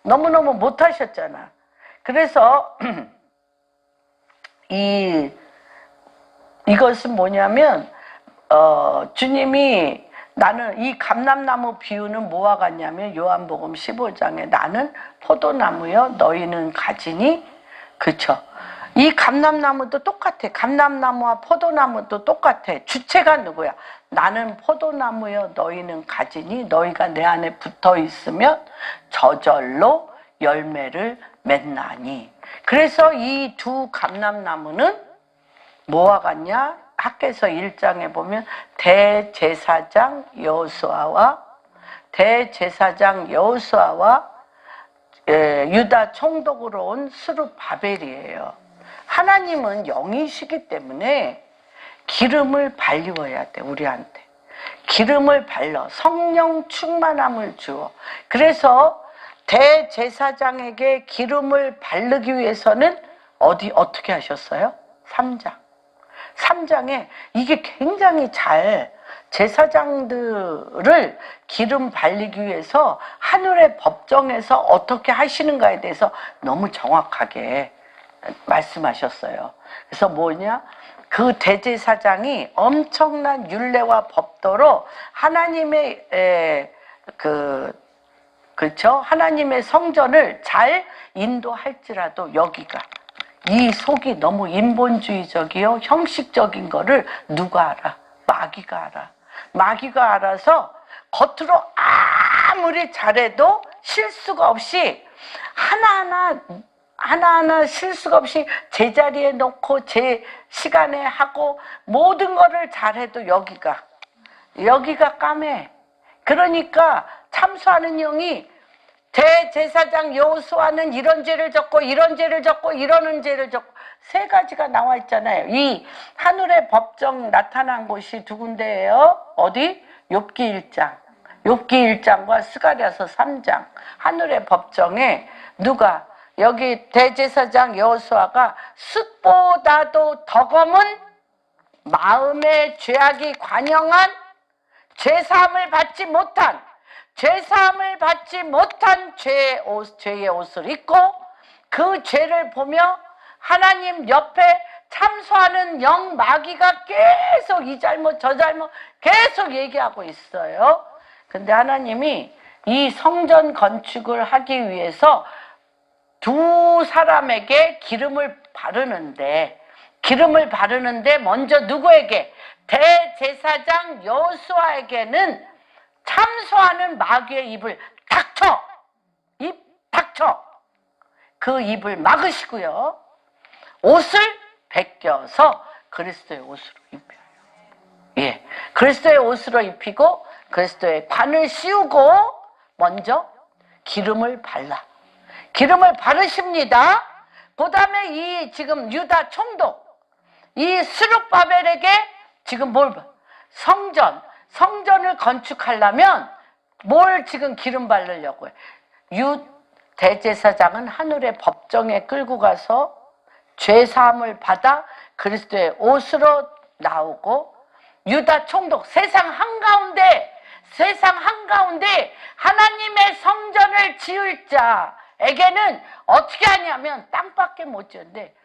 [SPEAKER 1] 너무너무 못 하셨잖아. 그래서 이것은 뭐냐면 주님이 나는 이 감람나무 비유는 뭐와 같냐면 요한복음 15장에 나는 포도나무여 너희는 가지니, 그쵸? 이 감람나무도 똑같아. 감람나무와 포도나무도 똑같아. 주체가 누구야? 나는 포도나무여 너희는 가지니 너희가 내 안에 붙어 있으면 저절로 열매를 맺나니. 그래서 이 두 감람나무는 뭐와 같냐? 학개서 1장에 보면 대제사장 여호수아와 유다 총독으로 온 스룹바벨이에요. 하나님은 영이시기 때문에 기름을 발리워야 돼. 우리한테 기름을 발라 성령 충만함을 주어. 그래서 대제사장에게 기름을 바르기 위해서는 어떻게 하셨어요? 3장에 이게 굉장히 잘 제사장들을 기름 발리기 위해서 하늘의 법정에서 어떻게 하시는가에 대해서 너무 정확하게 말씀하셨어요. 그래서 뭐냐? 그 대제사장이 엄청난 율례와 법도로 하나님의 그렇죠? 하나님의 성전을 잘 인도할지라도 여기가 이 속이 너무 인본주의적이요 형식적인 거를 누가 알아? 마귀가 알아. 마귀가 알아서 겉으로 아무리 잘해도 실수가 없이 하나하나 실수가 없이 제자리에 놓고 제 시간에 하고 모든 거를 잘해도 여기가 까매. 그러니까 참수하는 영이 대제사장 여호수아는 이런 죄를 졌고 이런 죄를 졌고 이러는 죄를 졌고 세 가지가 나와 있잖아요. 이 하늘의 법정 나타난 곳이 두 군데예요. 어디? 욥기 1장과 스가랴서 3장. 하늘의 법정에 누가 여기 대제사장 여호수아가 숯보다도 더 검은 마음의 죄악이 관영한 죄사함을 받지 못한 죄의 옷을 입고 그 죄를 보며 하나님 옆에 참소하는 영 마귀가 계속 이 잘못 저 잘못 계속 얘기하고 있어요. 근데 하나님이 이 성전 건축을 하기 위해서 두 사람에게 기름을 바르는데 먼저 누구에게? 대제사장 여호수아에게는 참소하는 마귀의 입을 닥쳐! 그 입을 막으시고요. 옷을 벗겨서 그리스도의 옷으로 입혀요. 예, 그리스도의 옷으로 입히고 그리스도의 관을 씌우고 먼저 기름을 바르십니다. 그 다음에 이 지금 유다 총독, 이 스룹바벨에게 지금 뭘 봐? 성전을 건축하려면 뭘 지금 기름 바르려고 해? 대제사장은 하늘의 법정에 끌고 가서 죄사함을 받아 그리스도의 옷으로 나오고 유다 총독 세상 한가운데 하나님의 성전을 지을 자에게는 어떻게 하냐면 땅밖에 못 지었는데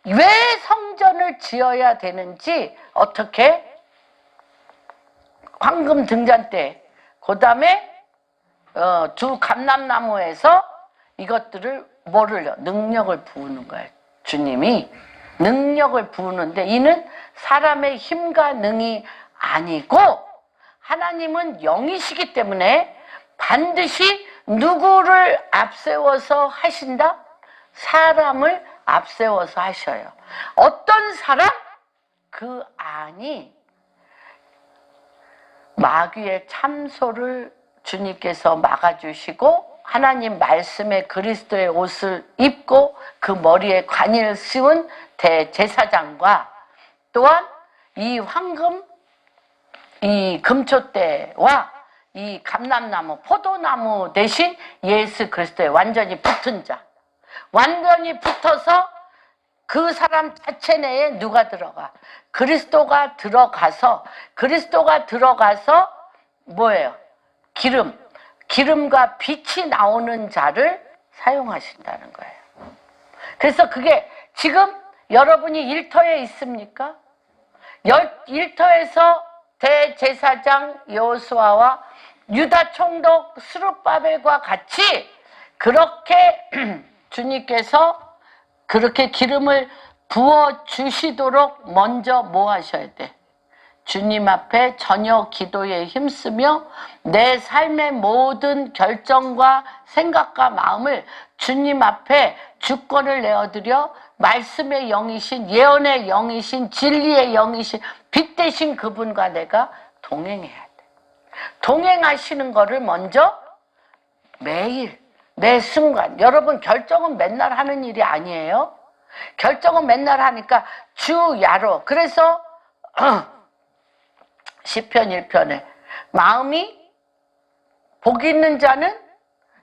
[SPEAKER 1] 왜 성전을 지어야 되는지 어떻게 황금 등잔대 그 다음에 두 감람나무에서 이것들을 능력을 부으는 거예요. 주님이 능력을 부으는데 이는 사람의 힘과 능이 아니고 하나님은 영이시기 때문에 반드시 누구를 앞세워서 하신다? 사람을 앞세워서 하셔요. 어떤 사람? 그 안이 마귀의 참소를 주님께서 막아주시고 하나님 말씀의 그리스도의 옷을 입고 그 머리에 관을 씌운 대제사장과 또한 이 금초대와 이 감람나무, 포도나무 대신 예수 그리스도에 완전히 붙은 자, 완전히 붙어서 그 사람 자체 내에 누가 들어가? 그리스도가 들어가서 뭐예요? 기름과 빛이 나오는 자를 사용하신다는 거예요. 그래서 그게 지금 여러분이 일터에 있습니까? 일터에서 대제사장 여호수아와 유다 총독 스룹바벨과 같이 그렇게 주님께서 그렇게 기름을 부어 주시도록 먼저 뭐 하셔야 돼? 주님 앞에 전혀 기도에 힘쓰며 내 삶의 모든 결정과 생각과 마음을 주님 앞에 주권을 내어드려 말씀의 영이신, 예언의 영이신, 진리의 영이신, 빛 대신 그분과 내가 동행해야 돼. 동행하시는 거를 먼저 매일, 매 순간. 여러분, 결정은 맨날 하는 일이 아니에요. 결정은 맨날 하니까 주야로. 그래서 시편 1편에 마음이 복 있는 자는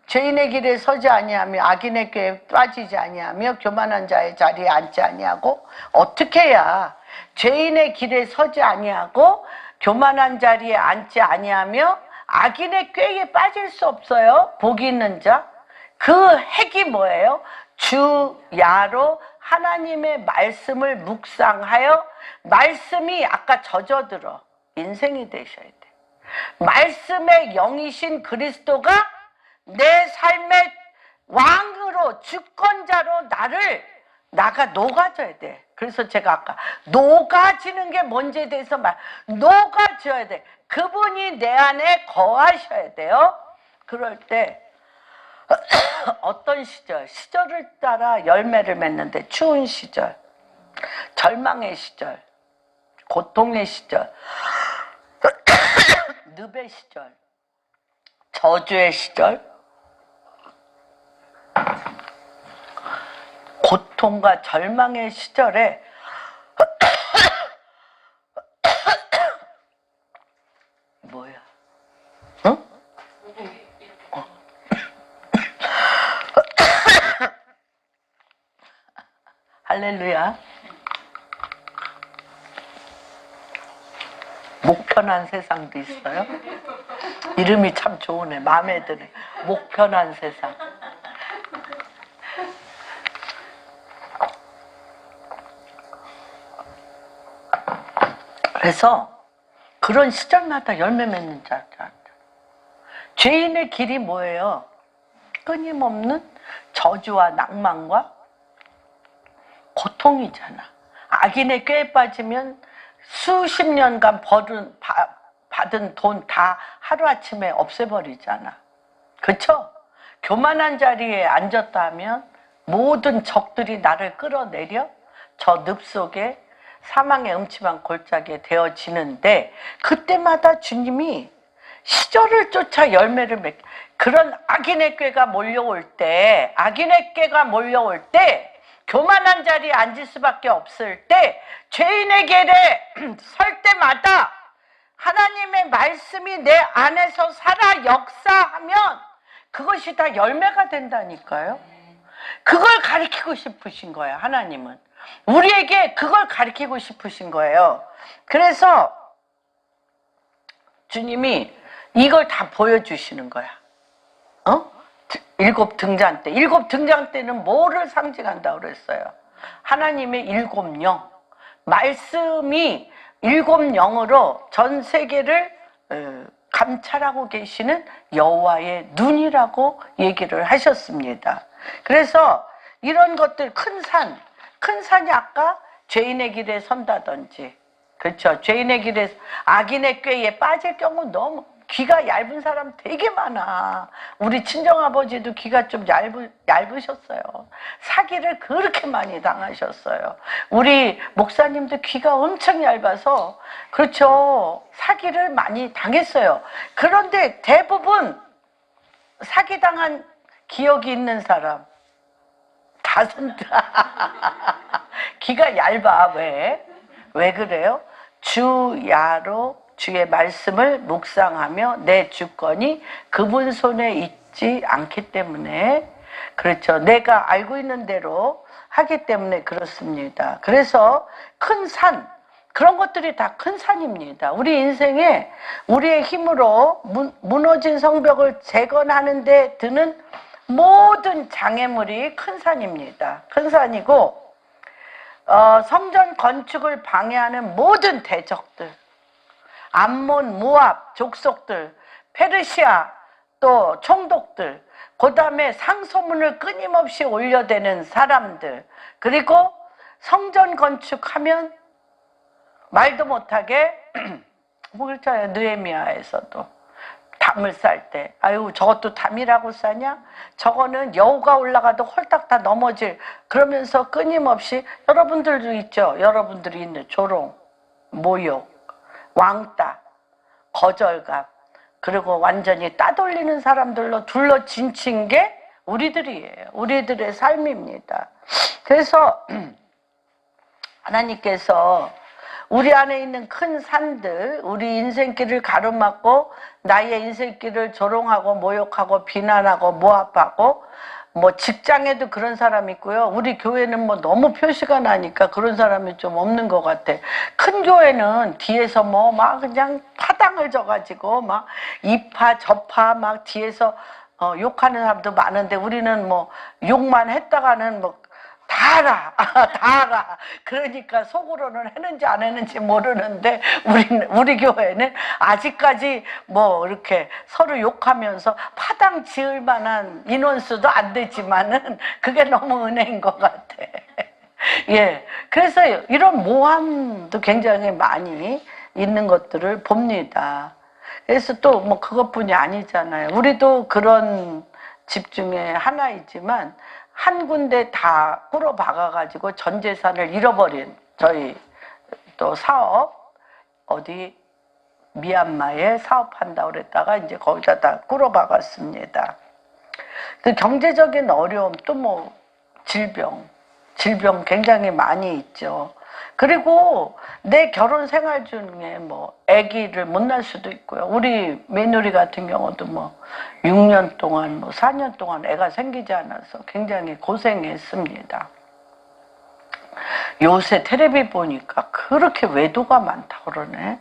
[SPEAKER 1] 죄인의 길에 서지 아니하며 악인의 꾀에 빠지지 아니하며 교만한 자의 자리에 앉지 아니하고, 어떻게 해야 죄인의 길에 서지 아니하고 교만한 자리에 앉지 아니하며 악인의 꾀에 빠질 수 없어요. 복이 있는 자. 그 핵이 뭐예요? 주야로 하나님의 말씀을 묵상하여 말씀이 아까 젖어들어 인생이 되셔야 돼. 말씀의 영이신 그리스도가 내 삶의 왕으로, 주권자로 나가 녹아져야 돼. 그래서 제가 아까 녹아지는 게 뭔지에 대해서 녹아져야 돼. 그분이 내 안에 거하셔야 돼요. 그럴 때 어떤 시절을 따라 열매를 맺는데, 추운 시절, 절망의 시절, 고통의 시절, 늪의 시절, 저주의 시절, 고통과 절망의 시절에 뭐야? 응? 할렐루야. 목 편한 세상도 있어요. 이름이 참 좋으네. 마음에 드네. 목 편한 세상. 그래서 그런 시절마다 열매 맺는 자. 죄인의 길이 뭐예요? 끊임없는 저주와 낭만과 고통이잖아. 악인의 꾀에 빠지면 수십 년간 받은 돈 다 하루아침에 없애버리잖아. 그쵸? 교만한 자리에 앉았다 하면 모든 적들이 나를 끌어내려 저 늪 속에 사망의 음침한 골짜기에 되어지는데, 그때마다 주님이 시절을 쫓아 열매를 맺게, 그런 악인의 꾀가 몰려올 때, 교만한 자리에 앉을 수밖에 없을 때, 죄인의 길에 설 때마다 하나님의 말씀이 내 안에서 살아 역사하면 그것이 다 열매가 된다니까요. 그걸 가르치고 싶으신 거예요, 하나님은. 우리에게 그걸 가르치고 싶으신 거예요. 그래서 주님이 이걸 다 보여주시는 거야. 일곱 등잔 때는 뭐를 상징한다고 그랬어요? 하나님의 일곱 영. 말씀이 일곱 영으로 전 세계를 감찰하고 계시는 여호와의 눈이라고 얘기를 하셨습니다. 그래서 이런 것들, 큰 산이 아까 죄인의 길에 선다든지, 그렇죠? 죄인의 길에, 악인의 꾀에 빠질 경우 너무 귀가 얇은 사람 되게 많아. 우리 친정아버지도 귀가 좀 얇으셨어요. 사기를 그렇게 많이 당하셨어요. 우리 목사님도 귀가 엄청 얇아서, 그렇죠, 사기를 많이 당했어요. 그런데 대부분 사기당한 기억이 있는 사람 귀가 얇아. 왜 그래요? 주야로 주의 말씀을 묵상하며 내 주권이 그분 손에 있지 않기 때문에 그렇죠. 내가 알고 있는 대로 하기 때문에 그렇습니다. 그래서 큰 산, 그런 것들이 다 큰 산입니다. 우리 인생에 우리의 힘으로 무너진 성벽을 재건하는 데 드는 모든 장애물이 큰 산입니다. 큰 산이고, 성전 건축을 방해하는 모든 대적들, 암몬, 모압, 족속들, 페르시아, 또 총독들, 그 다음에 상소문을 끊임없이 올려대는 사람들, 그리고 성전 건축하면 말도 못하게 뭐 그렇잖아요. 느헤미야에서도 담을 쌀 때, 아유 저것도 담이라고 싸냐? 저거는 여우가 올라가도 홀딱 다 넘어질, 그러면서 끊임없이, 여러분들도 있죠. 여러분들이 있는 조롱, 모욕, 왕따, 거절감, 그리고 완전히 따돌리는 사람들로 둘러 진친 게 우리들이에요. 우리들의 삶입니다. 그래서 하나님께서 우리 안에 있는 큰 산들, 우리 인생길을 가로막고 나의 인생길을 조롱하고 모욕하고 비난하고 모압하고, 뭐 직장에도 그런 사람이 있고요. 우리 교회는 뭐 너무 표시가 나니까 그런 사람이 좀 없는 것 같아. 큰 교회는 뒤에서 뭐 막 그냥 파당을 져가지고 막 이파 저파 막 뒤에서 욕하는 사람도 많은데, 우리는 뭐 욕만 했다가는 뭐 다 알아, 다 알아. 그러니까 속으로는 했는지 안 했는지 모르는데, 우리 교회는 아직까지 뭐 이렇게 서로 욕하면서 파당 지을 만한 인원수도 안 되지만은 그게 너무 은혜인 것 같아. 예. 그래서 이런 모함도 굉장히 많이 있는 것들을 봅니다. 그래서 또 뭐 그것뿐이 아니잖아요. 우리도 그런 집 중에 하나이지만, 한 군데 다 꾸러박아가지고 전 재산을 잃어버린 저희 또 사업, 어디 미얀마에 사업한다고 그랬다가 이제 거기다 다 꾸러박았습니다. 그 경제적인 어려움, 또 뭐 질병 굉장히 많이 있죠. 그리고 내 결혼 생활 중에 뭐 아기를 못 낳을 수도 있고요. 우리 며느리 같은 경우도 뭐 6년 동안 뭐 4년 동안 애가 생기지 않아서 굉장히 고생했습니다. 요새 텔레비 보니까 그렇게 외도가 많다고 그러네.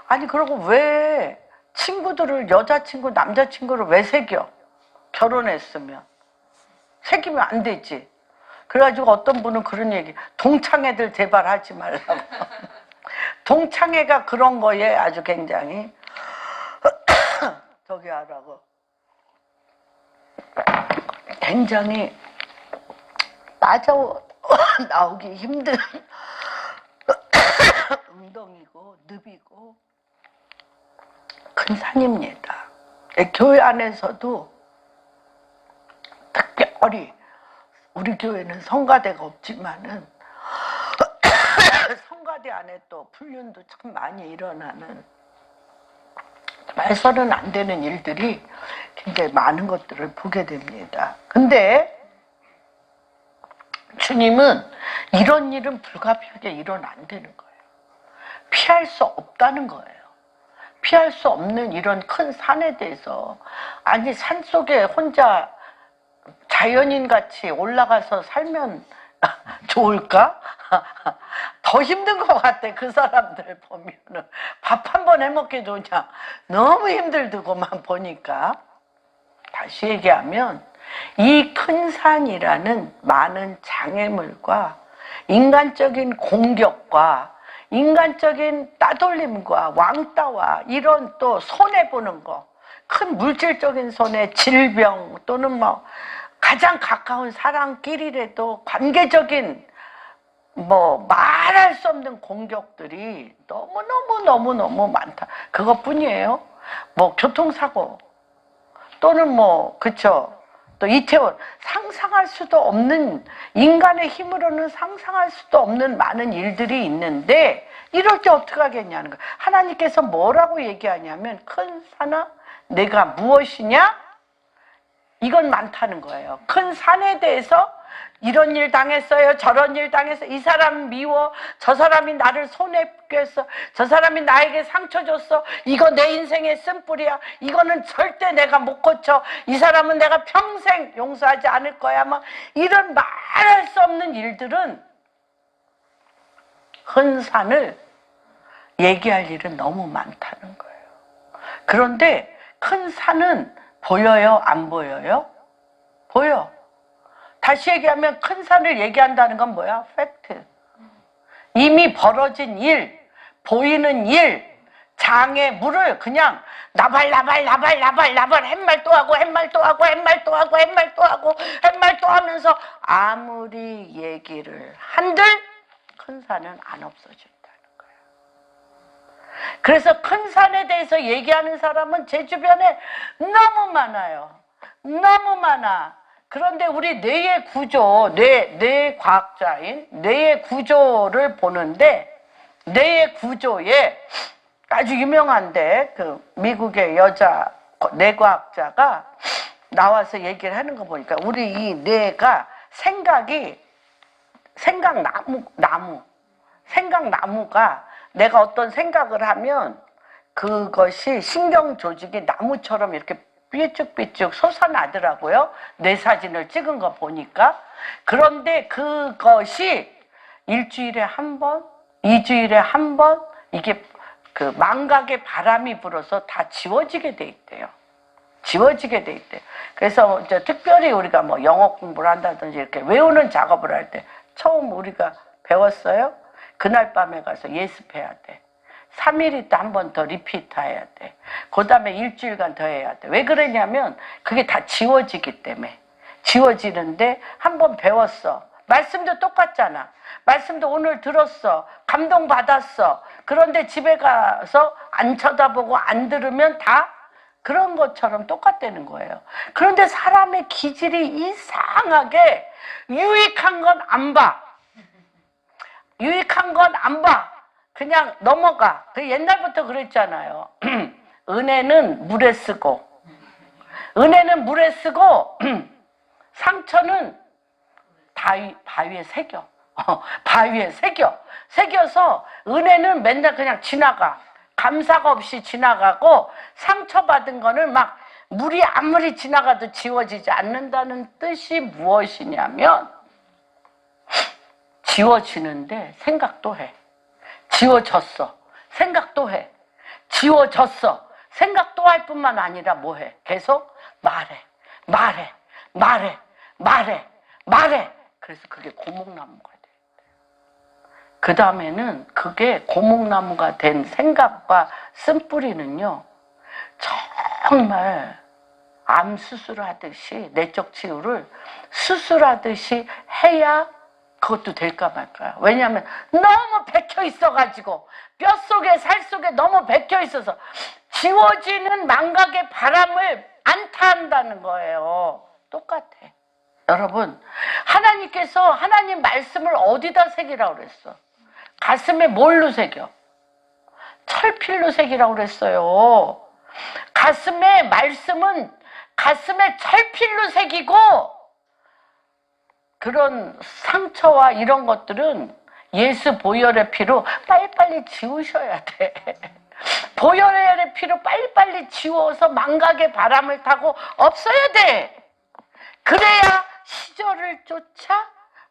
[SPEAKER 1] 아니 그러고 왜 친구들을, 여자친구 남자친구를 왜 새겨? 결혼했으면 새기면 안 되지. 그래가지고 어떤 분은 그런 얘기, 동창회들 제발 하지 말라고. 동창회가 그런 거에 아주 굉장히 저기 하라고 굉장히 빠져 나오기 힘든 웅덩이고 늪이고 큰 산입니다. 교회 안에서도 특별히, 우리 교회는 성가대가 없지만은 성가대 안에 또 불륜도 참 많이 일어나는, 말서는 안 되는 일들이 굉장히 많은 것들을 보게 됩니다. 근데 주님은 이런 일은 불가피하게 일어나 안 되는 거예요. 피할 수 없다는 거예요. 피할 수 없는 이런 큰 산에 대해서, 아니 산속에 혼자 자연인 같이 올라가서 살면 좋을까? 더 힘든 것 같아. 그 사람들 보면은 밥 한 번 해먹게 좋냐, 너무 힘들더구만 보니까. 다시 얘기하면 이 큰 산이라는 많은 장애물과 인간적인 공격과 인간적인 따돌림과 왕따와 이런 또 손해보는 거, 큰 물질적인 손해, 질병 또는 뭐 가장 가까운 사람끼리라도 관계적인 뭐 말할 수 없는 공격들이 너무 많다. 그것뿐이에요. 뭐 교통사고 또는 뭐 그쵸, 또 이태원, 상상할 수도 없는, 인간의 힘으로는 상상할 수도 없는 많은 일들이 있는데, 이럴 때 어떻게 하겠냐는 거예요. 하나님께서 뭐라고 얘기하냐면, 큰 산아 내가 무엇이냐? 이건 많다는 거예요. 큰 산에 대해서 이런 일 당했어요. 저런 일 당했어요. 이 사람 미워. 저 사람이 나를 손해했어. 저 사람이 나에게 상처 줬어. 이거 내 인생의 쓴뿌리야. 이거는 절대 내가 못 고쳐. 이 사람은 내가 평생 용서하지 않을 거야. 막 이런 말할 수 없는 일들은 큰 산을 얘기할 일은 너무 많다는 거예요. 그런데 큰 산은 보여요? 안 보여요? 보여. 다시 얘기하면 큰 산을 얘기한다는 건 뭐야? 팩트. 이미 벌어진 일, 보이는 일, 장의 물을 그냥 나발 햇말 또 하고 햇말 또 하고 햇말 또 하고 햇말 또 하고 햇말 또 하면서 아무리 얘기를 한들 큰 산은 안 없어진다는 거예요. 그래서 큰 산에 대해서 얘기하는 사람은 제 주변에 너무 많아요. 너무 많아. 그런데 우리 뇌의 구조, 뇌 과학자인 뇌의 구조를 보는데 뇌의 구조에 아주 유명한데 그 미국의 여자 뇌과학자가 나와서 얘기를 하는 거 보니까 우리 이 뇌가 생각나무가 내가 어떤 생각을 하면 그것이 신경 조직이 나무처럼 이렇게 삐쭉삐쭉 솟아나더라고요. 뇌 사진을 찍은 거 보니까. 그런데 그것이 일주일에 한 번, 2주일에 한 번, 이게 그 망각의 바람이 불어서 다 지워지게 돼 있대요. 지워지게 돼 있대요. 그래서 이제 특별히 우리가 뭐 영어 공부를 한다든지 이렇게 외우는 작업을 할 때 처음 우리가 배웠어요. 그날 밤에 가서 예습해야 돼. 3일 있다 한 번 더 리피트 해야 돼. 그 다음에 일주일간 더 해야 돼. 왜 그러냐면 그게 다 지워지기 때문에. 지워지는데 한 번 배웠어. 말씀도 똑같잖아. 말씀도 오늘 들었어. 감동받았어. 그런데 집에 가서 안 쳐다보고 안 들으면 다 그런 것처럼 똑같다는 거예요. 그런데 사람의 기질이 이상하게 유익한 건 안 봐. 유익한 건 안 봐. 그냥 넘어가. 그 옛날부터 그랬잖아요. 은혜는 물에 쓰고 상처는 바위에 새겨. 바위에 새겨서 은혜는 맨날 그냥 지나가. 감사가 없이 지나가고 상처받은 거는 막 물이 아무리 지나가도 지워지지 않는다는 뜻이 무엇이냐면 지워지는데 생각도 해. 지워졌어. 생각도 해. 지워졌어. 생각도 할 뿐만 아니라 뭐 해? 계속 말해. 그래서 그게 고목나무가 돼. 그 다음에는 그게 고목나무가 된 생각과 쓴뿌리는요, 정말 암 수술하듯이 내적 치유를 수술하듯이 해야 그것도 될까 말까요? 왜냐하면 너무 박혀 있어가지고 뼛속에 살속에 너무 박혀 있어서 지워지는 망각의 바람을 안 타한다는 거예요. 똑같아. 여러분, 하나님께서 하나님 말씀을 어디다 새기라고 그랬어? 가슴에 뭘로 새겨? 철필로 새기라고 그랬어요. 가슴에 말씀은 가슴에 철필로 새기고 그런 상처와 이런 것들은 예수 보혈의 피로 빨리빨리 지우셔야 돼. 보혈의 피로 빨리빨리 지워서 망각의 바람을 타고 없어야 돼. 그래야 시절을 쫓아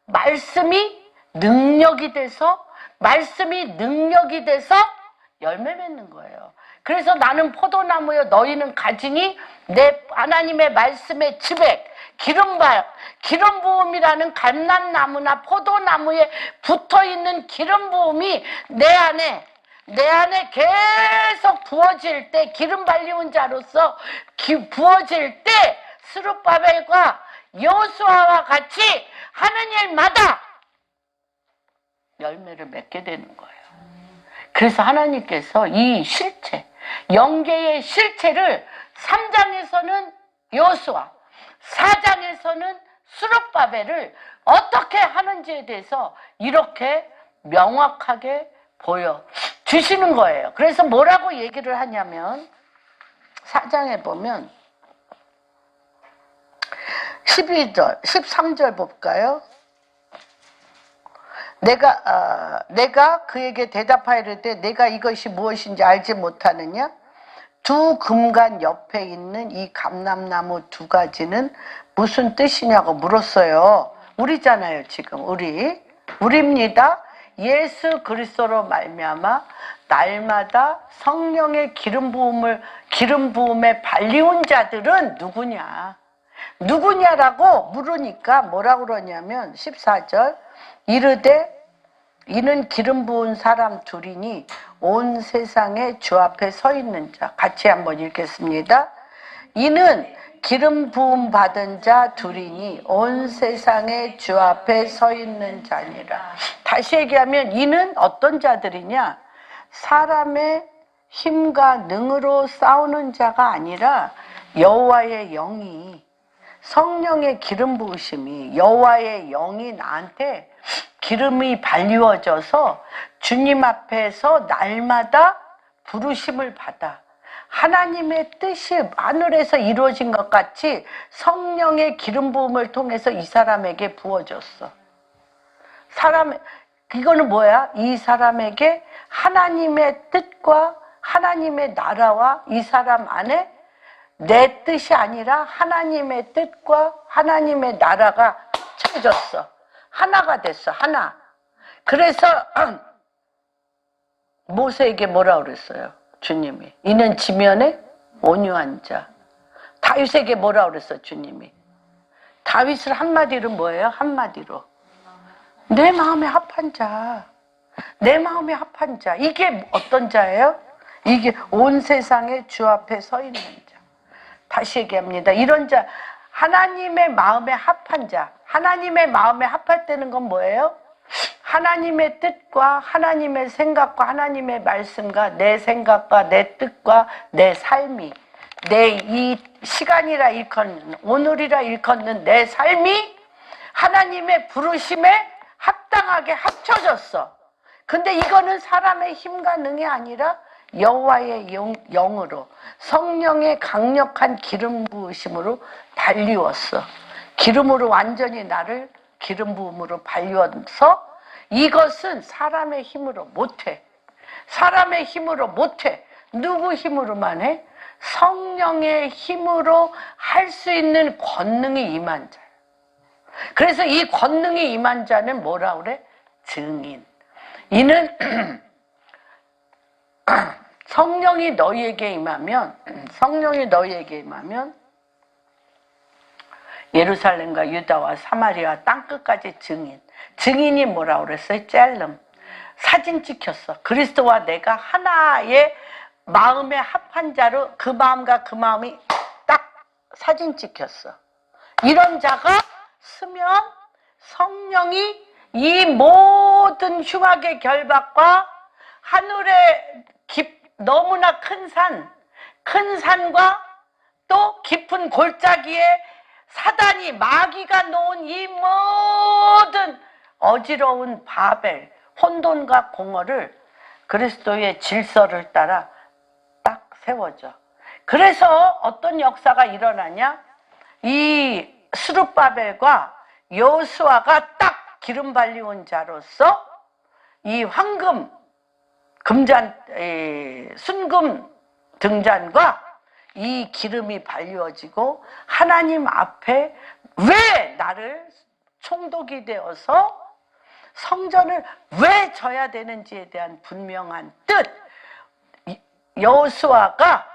[SPEAKER 1] 말씀이 능력이 돼서 열매 맺는 거예요. 그래서 나는 포도나무여 너희는 가지니 내 하나님의 말씀의 지백 기름 부음이라는 감람나무나 포도나무에 붙어있는 기름 부음이 내 안에 계속 부어질 때 기름 발리운 자로서 부어질 때 스룹바벨과 여호수아와 같이 하는 일마다 열매를 맺게 되는 거예요. 그래서 하나님께서 이 실체, 영계의 실체를 3장에서는 여호수아, 4장에서는 스룹바벨을 어떻게 하는지에 대해서 이렇게 명확하게 보여주시는 거예요. 그래서 뭐라고 얘기를 하냐면 4장에 보면 12절, 13절 볼까요? 내가 그에게 대답하여 이르되 내가 이것이 무엇인지 알지 못하느냐? 두 금관 옆에 있는 이 감람나무 두 가지는 무슨 뜻이냐고 물었어요. 우리잖아요, 지금. 우리입니다. 예수 그리스도로 말미암아 날마다 성령의 기름 부음에 발리운 자들은 누구냐라고 물으니까 뭐라고 그러냐면 14절 이르되 이는 기름 부은 사람 둘이니 온 세상에 주 앞에 서 있는 자. 같이 한번 읽겠습니다. 이는 기름 부음 받은 자 둘이니 온 세상에 주 앞에 서 있는 자니라. 다시 얘기하면 이는 어떤 자들이냐? 사람의 힘과 능으로 싸우는 자가 아니라 여호와의 영이, 성령의 기름 부으심이, 여호와의 영이 나한테 기름이 발리워져서 주님 앞에서 날마다 부르심을 받아 하나님의 뜻이 하늘에서 이루어진 것 같이 성령의 기름 부음을 통해서 이 사람에게 부어졌어. 이거는 뭐야? 이 사람에게 하나님의 뜻과 하나님의 나라와 이 사람 안에 내 뜻이 아니라 하나님의 뜻과 하나님의 나라가 합쳐졌어. 하나가 됐어. 하나. 그래서 모세에게 뭐라 그랬어요? 주님이. 이는 지면에 온유한 자. 다윗에게 뭐라 그랬어? 주님이. 다윗을 한마디로 뭐예요? 한마디로. 내 마음에 합한 자. 내 마음에 합한 자. 이게 어떤 자예요? 이게 온 세상에 주 앞에 서 있는 자. 다시 얘기합니다. 이런 자, 하나님의 마음에 합한 자. 하나님의 마음에 합했다는 건 뭐예요? 하나님의 뜻과 하나님의 생각과 하나님의 말씀과 내 생각과 내 뜻과 내 삶이, 내 이 시간이라 일컫는, 오늘이라 일컫는 내 삶이 하나님의 부르심에 합당하게 합쳐졌어. 근데 이거는 사람의 힘과 능이 아니라 여호와의 영으로, 성령의 강력한 기름 부으심으로 발리웠어. 기름으로 완전히 나를 기름 부음으로 발리워서 이것은 사람의 힘으로 못해. 사람의 힘으로 못해. 누구 힘으로만 해? 성령의 힘으로 할 수 있는 권능이 임한 자야. 그래서 이 권능이 임한 자는 뭐라 그래? 증인. 이는 성령이 너희에게 임하면 예루살렘과 유다와 사마리아 땅끝까지 증인이 뭐라고 그랬어요? 짤름. 사진 찍혔어. 그리스도와 내가 하나의 마음에 합한 자로 그 마음과 그 마음이 딱 사진 찍혔어. 이런 자가 쓰면 성령이 이 모든 흉악의 결박과 하늘의 너무나 큰 산과 또 깊은 골짜기에 사단이 마귀가 놓은 이 모든 어지러운 바벨, 혼돈과 공허를 그리스도의 질서를 따라 딱 세워져. 그래서 어떤 역사가 일어나냐? 이 스룹바벨과 여호수아가 딱 기름 발리온 자로서 이 순금 등잔과 이 기름이 발리워지고 하나님 앞에 왜 나를 총독이 되어서 성전을 왜 져야 되는지에 대한 분명한 뜻. 여호수아가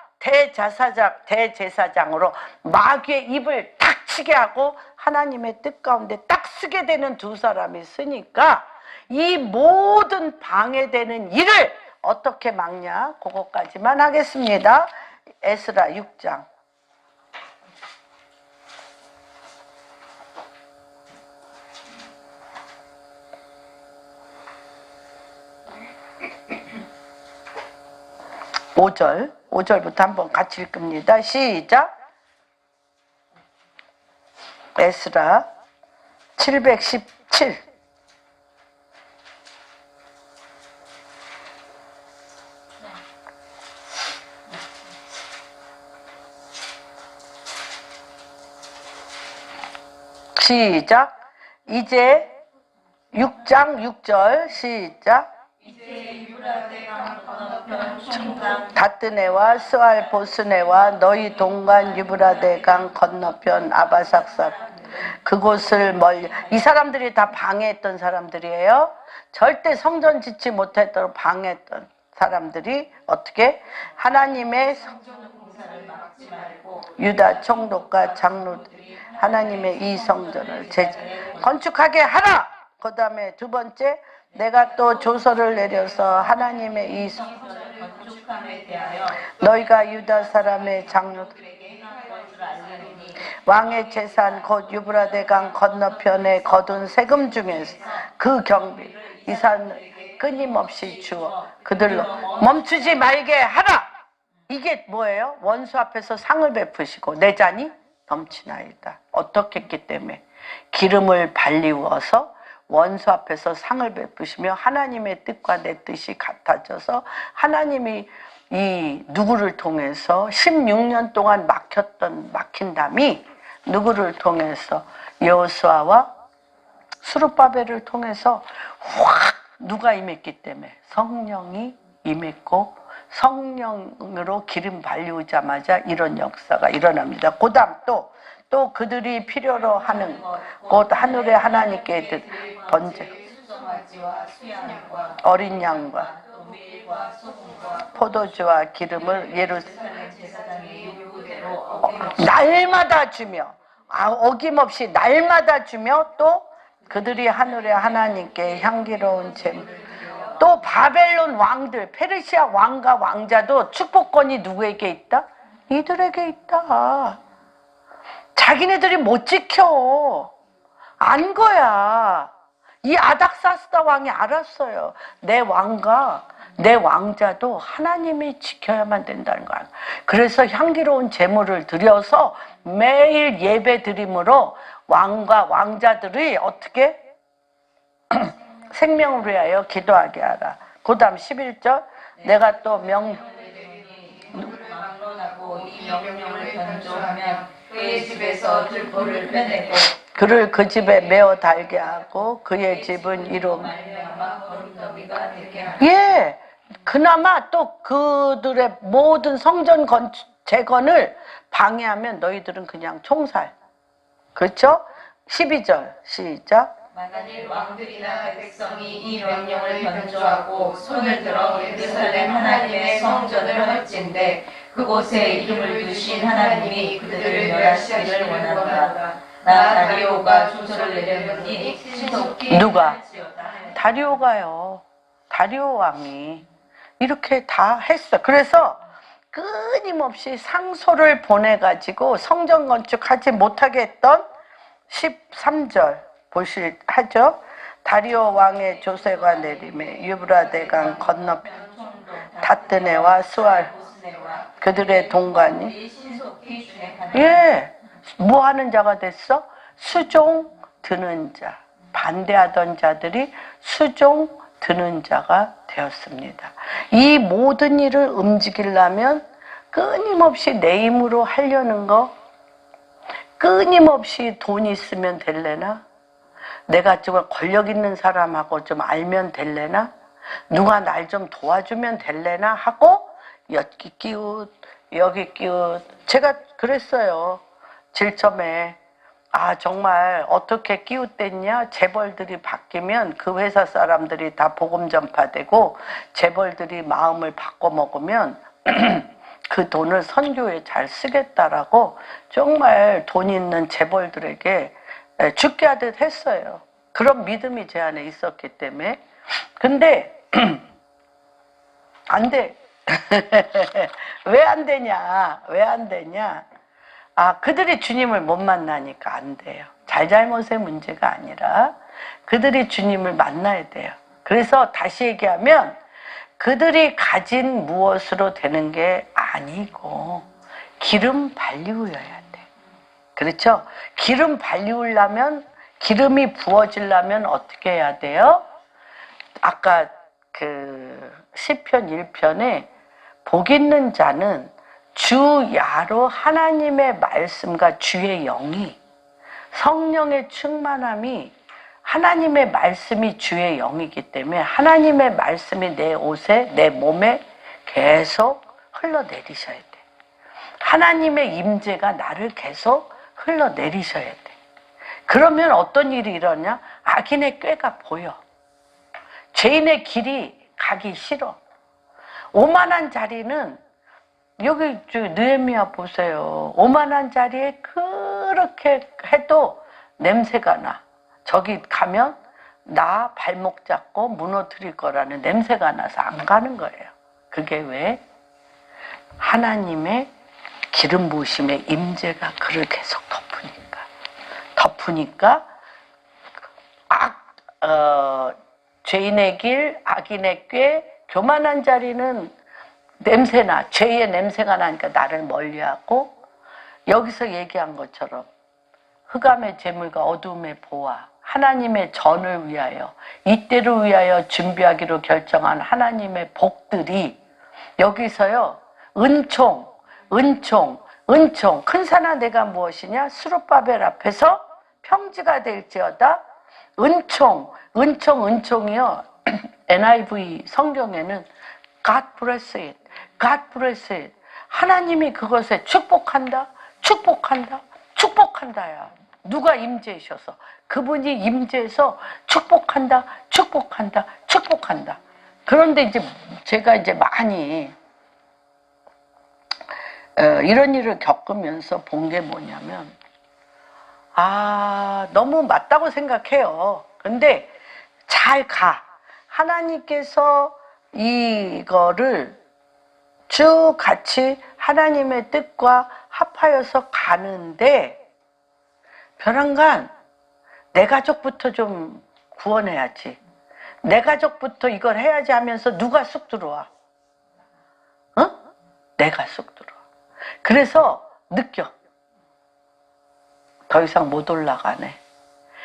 [SPEAKER 1] 대제사장으로 마귀의 입을 탁 치게 하고 하나님의 뜻 가운데 딱 쓰게 되는 두 사람이 쓰니까 이 모든 방해되는 일을 어떻게 막냐? 그것까지만 하겠습니다. 에스라 6장. 오절부터 한번 같이 읽습니다. 시작. 에스라 717. 시작. 이제 6장 6절 시작.
[SPEAKER 2] 이제 유브라데강 건너편 총강
[SPEAKER 1] 다뜨네와 스알 보스네와 너희 동간 유브라데강 건너편 아바삭사 그곳을 멀리 이 사람들이 다 방해했던 사람들이에요. 절대 성전 짓지 못했도록 방해했던 사람들이 어떻게 하나님의
[SPEAKER 2] 공사를 막지 말고
[SPEAKER 1] 유다 총독과 장로들이 하나님의 이 성전을 건축하게 하라. 그 다음에 두 번째 내가 또 조서를 내려서 하나님의 이
[SPEAKER 2] 건축함에 대하여
[SPEAKER 1] 너희가 유다 사람의 장로들에게
[SPEAKER 2] 행한 것을 알리니
[SPEAKER 1] 왕의 재산 곧 유브라데강 건너편에 거둔 세금 중에서 그 경비 이 사람들에게 끊임없이 주어 그들로 멈추지 말게 하라. 이게 뭐예요? 원수 앞에서 상을 베푸시고 내 잔이 넘치나이다. 어떻게 했기 때문에 기름을 발리워서 원수 앞에서 상을 베푸시며 하나님의 뜻과 내 뜻이 같아져서 하나님이 이 누구를 통해서 16년 동안 막힌 담이 누구를 통해서 여호수아와 스룹바벨을 통해서 확 누가 임했기 때문에 성령이 임했고 성령으로 기름 발리우자마자 이런 역사가 일어납니다. 그 다음 또 그들이 필요로 하는 곧 하늘의 하나님께 번제
[SPEAKER 2] 수송아지와 수양과
[SPEAKER 1] 어린 양과
[SPEAKER 2] 밀과 소금과
[SPEAKER 1] 포도주와 기름을 예루살렘
[SPEAKER 2] 제사장의 요구대로
[SPEAKER 1] 날마다 주며 어김없이 날마다 주며 또 그들이 하늘의 하나님께 향기로운 제물 또 바벨론 왕들 페르시아 왕과 왕자도 축복권이 누구에게 있다? 이들에게 있다. 자기네들이 못 지켜. 안 거야. 이 아닥사스다 왕이 알았어요. 내 왕과 내 왕자도 하나님이 지켜야만 된다는 거야. 그래서 향기로운 제물을 드려서 매일 예배 드림으로 왕과 왕자들이 어떻게 생명을 위하여 기도하게 하라. 그 다음 11절 내가 또
[SPEAKER 2] 누구를 막론하고 이 명령을 변조하면 그의 집에서 들보를 빼내고
[SPEAKER 1] 그를 그 집에 메어 달게 하고 그의 집은 이름
[SPEAKER 2] 말미암아 거룩더미가 되게 하라.
[SPEAKER 1] 예, 그나마 또 그들의 모든 성전 재건을 방해하면 너희들은 그냥 총살. 그렇죠? 12절 시작.
[SPEAKER 2] 만일 왕들이나 백성이 이 명령을 변조하고 손을 들어 예루살렘 하나님의 성전을 할진대 그곳에 이름을 두신 하나님이 그들을 멸하시기를 원한다. 나 다리오가 조서를 내렸느니 신속히
[SPEAKER 1] 누가?
[SPEAKER 2] 할지어다.
[SPEAKER 1] 다리오가요. 다리오 왕이 이렇게 다 했어. 그래서 끊임없이 상소를 보내가지고 성전 건축하지 못하게 했던 13절 하죠. 다리오 왕의 조세가 내림에 유브라데강 건너편 다뜨네와 스왈 그들의 동관이
[SPEAKER 2] 신속히 준행하는
[SPEAKER 1] 예, 뭐 하는 자가 됐어? 수종 드는 자. 반대하던 자들이 수종 드는 자가 되었습니다. 이 모든 일을 움직이려면 끊임없이 내 힘으로 하려는 거, 끊임없이 돈 있으면 될래나? 내가 좀 권력 있는 사람하고 좀 알면 될래나? 누가 날 좀 도와주면 될래나? 하고 여기 끼웃 여기 끼웃 제가 그랬어요. 질점에 정말 어떻게 끼웃댔냐? 재벌들이 바뀌면 그 회사 사람들이 다 복음 전파되고 재벌들이 마음을 바꿔먹으면 그 돈을 선교에 잘 쓰겠다라고 정말 돈 있는 재벌들에게 죽게 하듯 했어요. 그런 믿음이 제 안에 있었기 때문에. 근데 안 돼. 왜 안 되냐? 왜 안 되냐? 그들이 주님을 못 만나니까 안 돼요. 잘잘못의 문제가 아니라 그들이 주님을 만나야 돼요. 그래서 다시 얘기하면 그들이 가진 무엇으로 되는 게 아니고 기름 발리우여야 돼. 그렇죠? 기름 발리우려면 기름이 부어지려면 어떻게 해야 돼요? 아까 그 시편 1편에 복 있는 자는 주 야로 하나님의 말씀과 주의 영이 성령의 충만함이 하나님의 말씀이 주의 영이기 때문에 하나님의 말씀이 내 옷에, 내 몸에 계속 흘러내리셔야 돼. 하나님의 임재가 나를 계속 흘러내리셔야 돼. 그러면 어떤 일이 일어나냐? 악인의 꾀가 보여. 죄인의 길이 가기 싫어. 오만한 자리는 여기 느헤미야 보세요. 오만한 자리에 그렇게 해도 냄새가 나. 저기 가면 나 발목 잡고 무너뜨릴 거라는 냄새가 나서 안 가는 거예요. 그게 왜? 하나님의 기름 부으심의 임재가 그를 계속 덮으니까 죄인의 길, 악인의 꾀, 교만한 자리는 냄새나, 죄의 냄새가 나니까 나를 멀리하고, 여기서 얘기한 것처럼 흑암의 재물과 어두움의 보화, 하나님의 전을 위하여, 이때를 위하여 준비하기로 결정한 하나님의 복들이 여기서요, 은총, 큰 산아 내가 무엇이냐? 스룹바벨 앞에서 평지가 될지어다. 은총이요. NIV 성경에는 God bless it, God bless it. 하나님이 그것에 축복한다야. 누가 임재하셔서 그분이 임재해서 축복한다. 그런데 이제 제가 이제 많이 이런 일을 겪으면서 본 게 뭐냐면, 너무 맞다고 생각해요. 근데 잘 가. 하나님께서 이거를 쭉 같이 하나님의 뜻과 합하여서 가는데, 벼랑간 내 가족부터 좀 구원해야지. 내 가족부터 이걸 해야지 하면서 누가 쑥 들어와? 내가 쑥 들어와. 그래서 느껴. 더 이상 못 올라가네.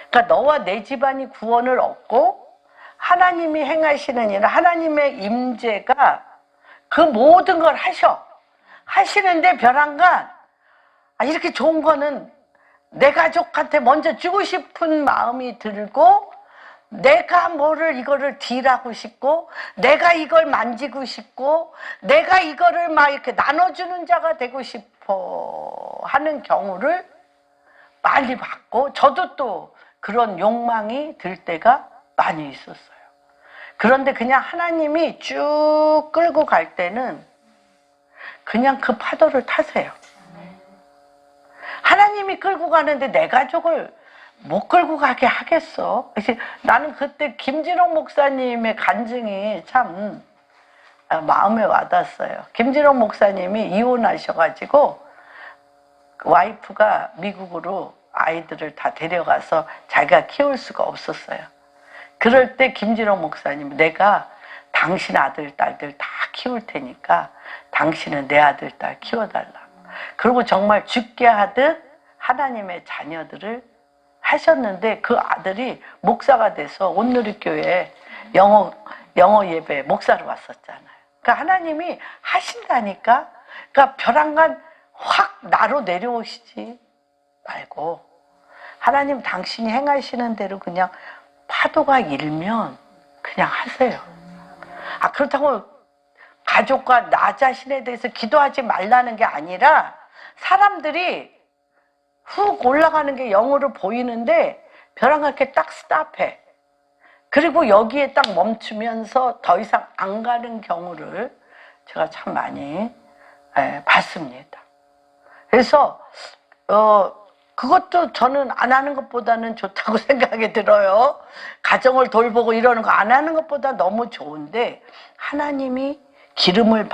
[SPEAKER 1] 그러니까 너와 내 집안이 구원을 얻고 하나님이 행하시는 일, 하나님의 임재가 그 모든 걸 하시는데 벼랑간 이렇게 좋은 거는 내 가족한테 먼저 주고 싶은 마음이 들고, 내가 이거를 딜하고 싶고, 내가 이걸 만지고 싶고, 내가 이거를 막 이렇게 나눠주는 자가 되고 싶어 하는 경우를 많이 봤고, 저도 또 그런 욕망이 들 때가 많이 있었어요. 그런데 그냥 하나님이 쭉 끌고 갈 때는 그냥 그 파도를 타세요. 하나님이 끌고 가는데 내 가족을 못 끌고 가게 하겠어? 나는 그때 김진홍 목사님의 간증이 참 마음에 와닿았어요. 김진홍 목사님이 이혼하셔가지고 와이프가 미국으로 아이들을 다 데려가서 자기가 키울 수가 없었어요. 그럴 때 김진홍 목사님, 내가 당신 아들, 딸들 다 키울 테니까 당신은 내 아들, 딸 키워달라. 그리고 정말 죽게 하듯 하나님의 자녀들을 하셨는데, 그 아들이 목사가 돼서 온누리교회 영어 예배 목사로 왔었잖아요. 그러니까 하나님이 하신다니까. 그러니까 벼랑간 확 나로 내려오시지 말고, 하나님 당신이 행하시는 대로 그냥 파도가 일면 그냥 하세요. 그렇다고 가족과 나 자신에 대해서 기도하지 말라는 게 아니라, 사람들이 훅 올라가는 게 영으로 보이는데 벼랑간 이렇게 딱 스탑해. 그리고 여기에 딱 멈추면서 더 이상 안 가는 경우를 제가 참 많이 봤습니다. 그래서 그것도 저는 안 하는 것보다는 좋다고 생각이 들어요. 가정을 돌보고 이러는 거 안 하는 것보다 너무 좋은데, 하나님이 기름을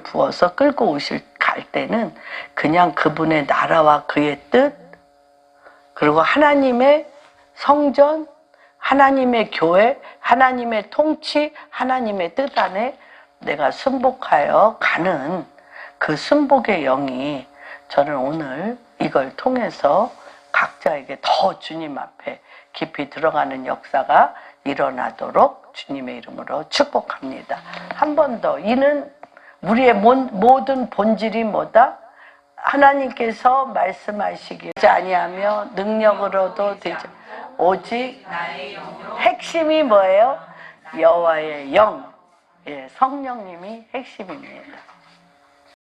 [SPEAKER 1] 부어서 끌고 갈 때는 그냥 그분의 나라와 그의 뜻, 그리고 하나님의 성전, 하나님의 교회, 하나님의 통치, 하나님의 뜻 안에 내가 순복하여 가는 그 순복의 영이, 저는 오늘 이걸 통해서 각자에게 더 주님 앞에 깊이 들어가는 역사가 일어나도록 주님의 이름으로 축복합니다. 한 번 더, 이는 우리의 모든 본질이 뭐다? 하나님께서 말씀하시기 아니하며 능력으로도 되지 오직 핵심이 뭐예요? 여호와의 영, 예, 성령님이 핵심입니다.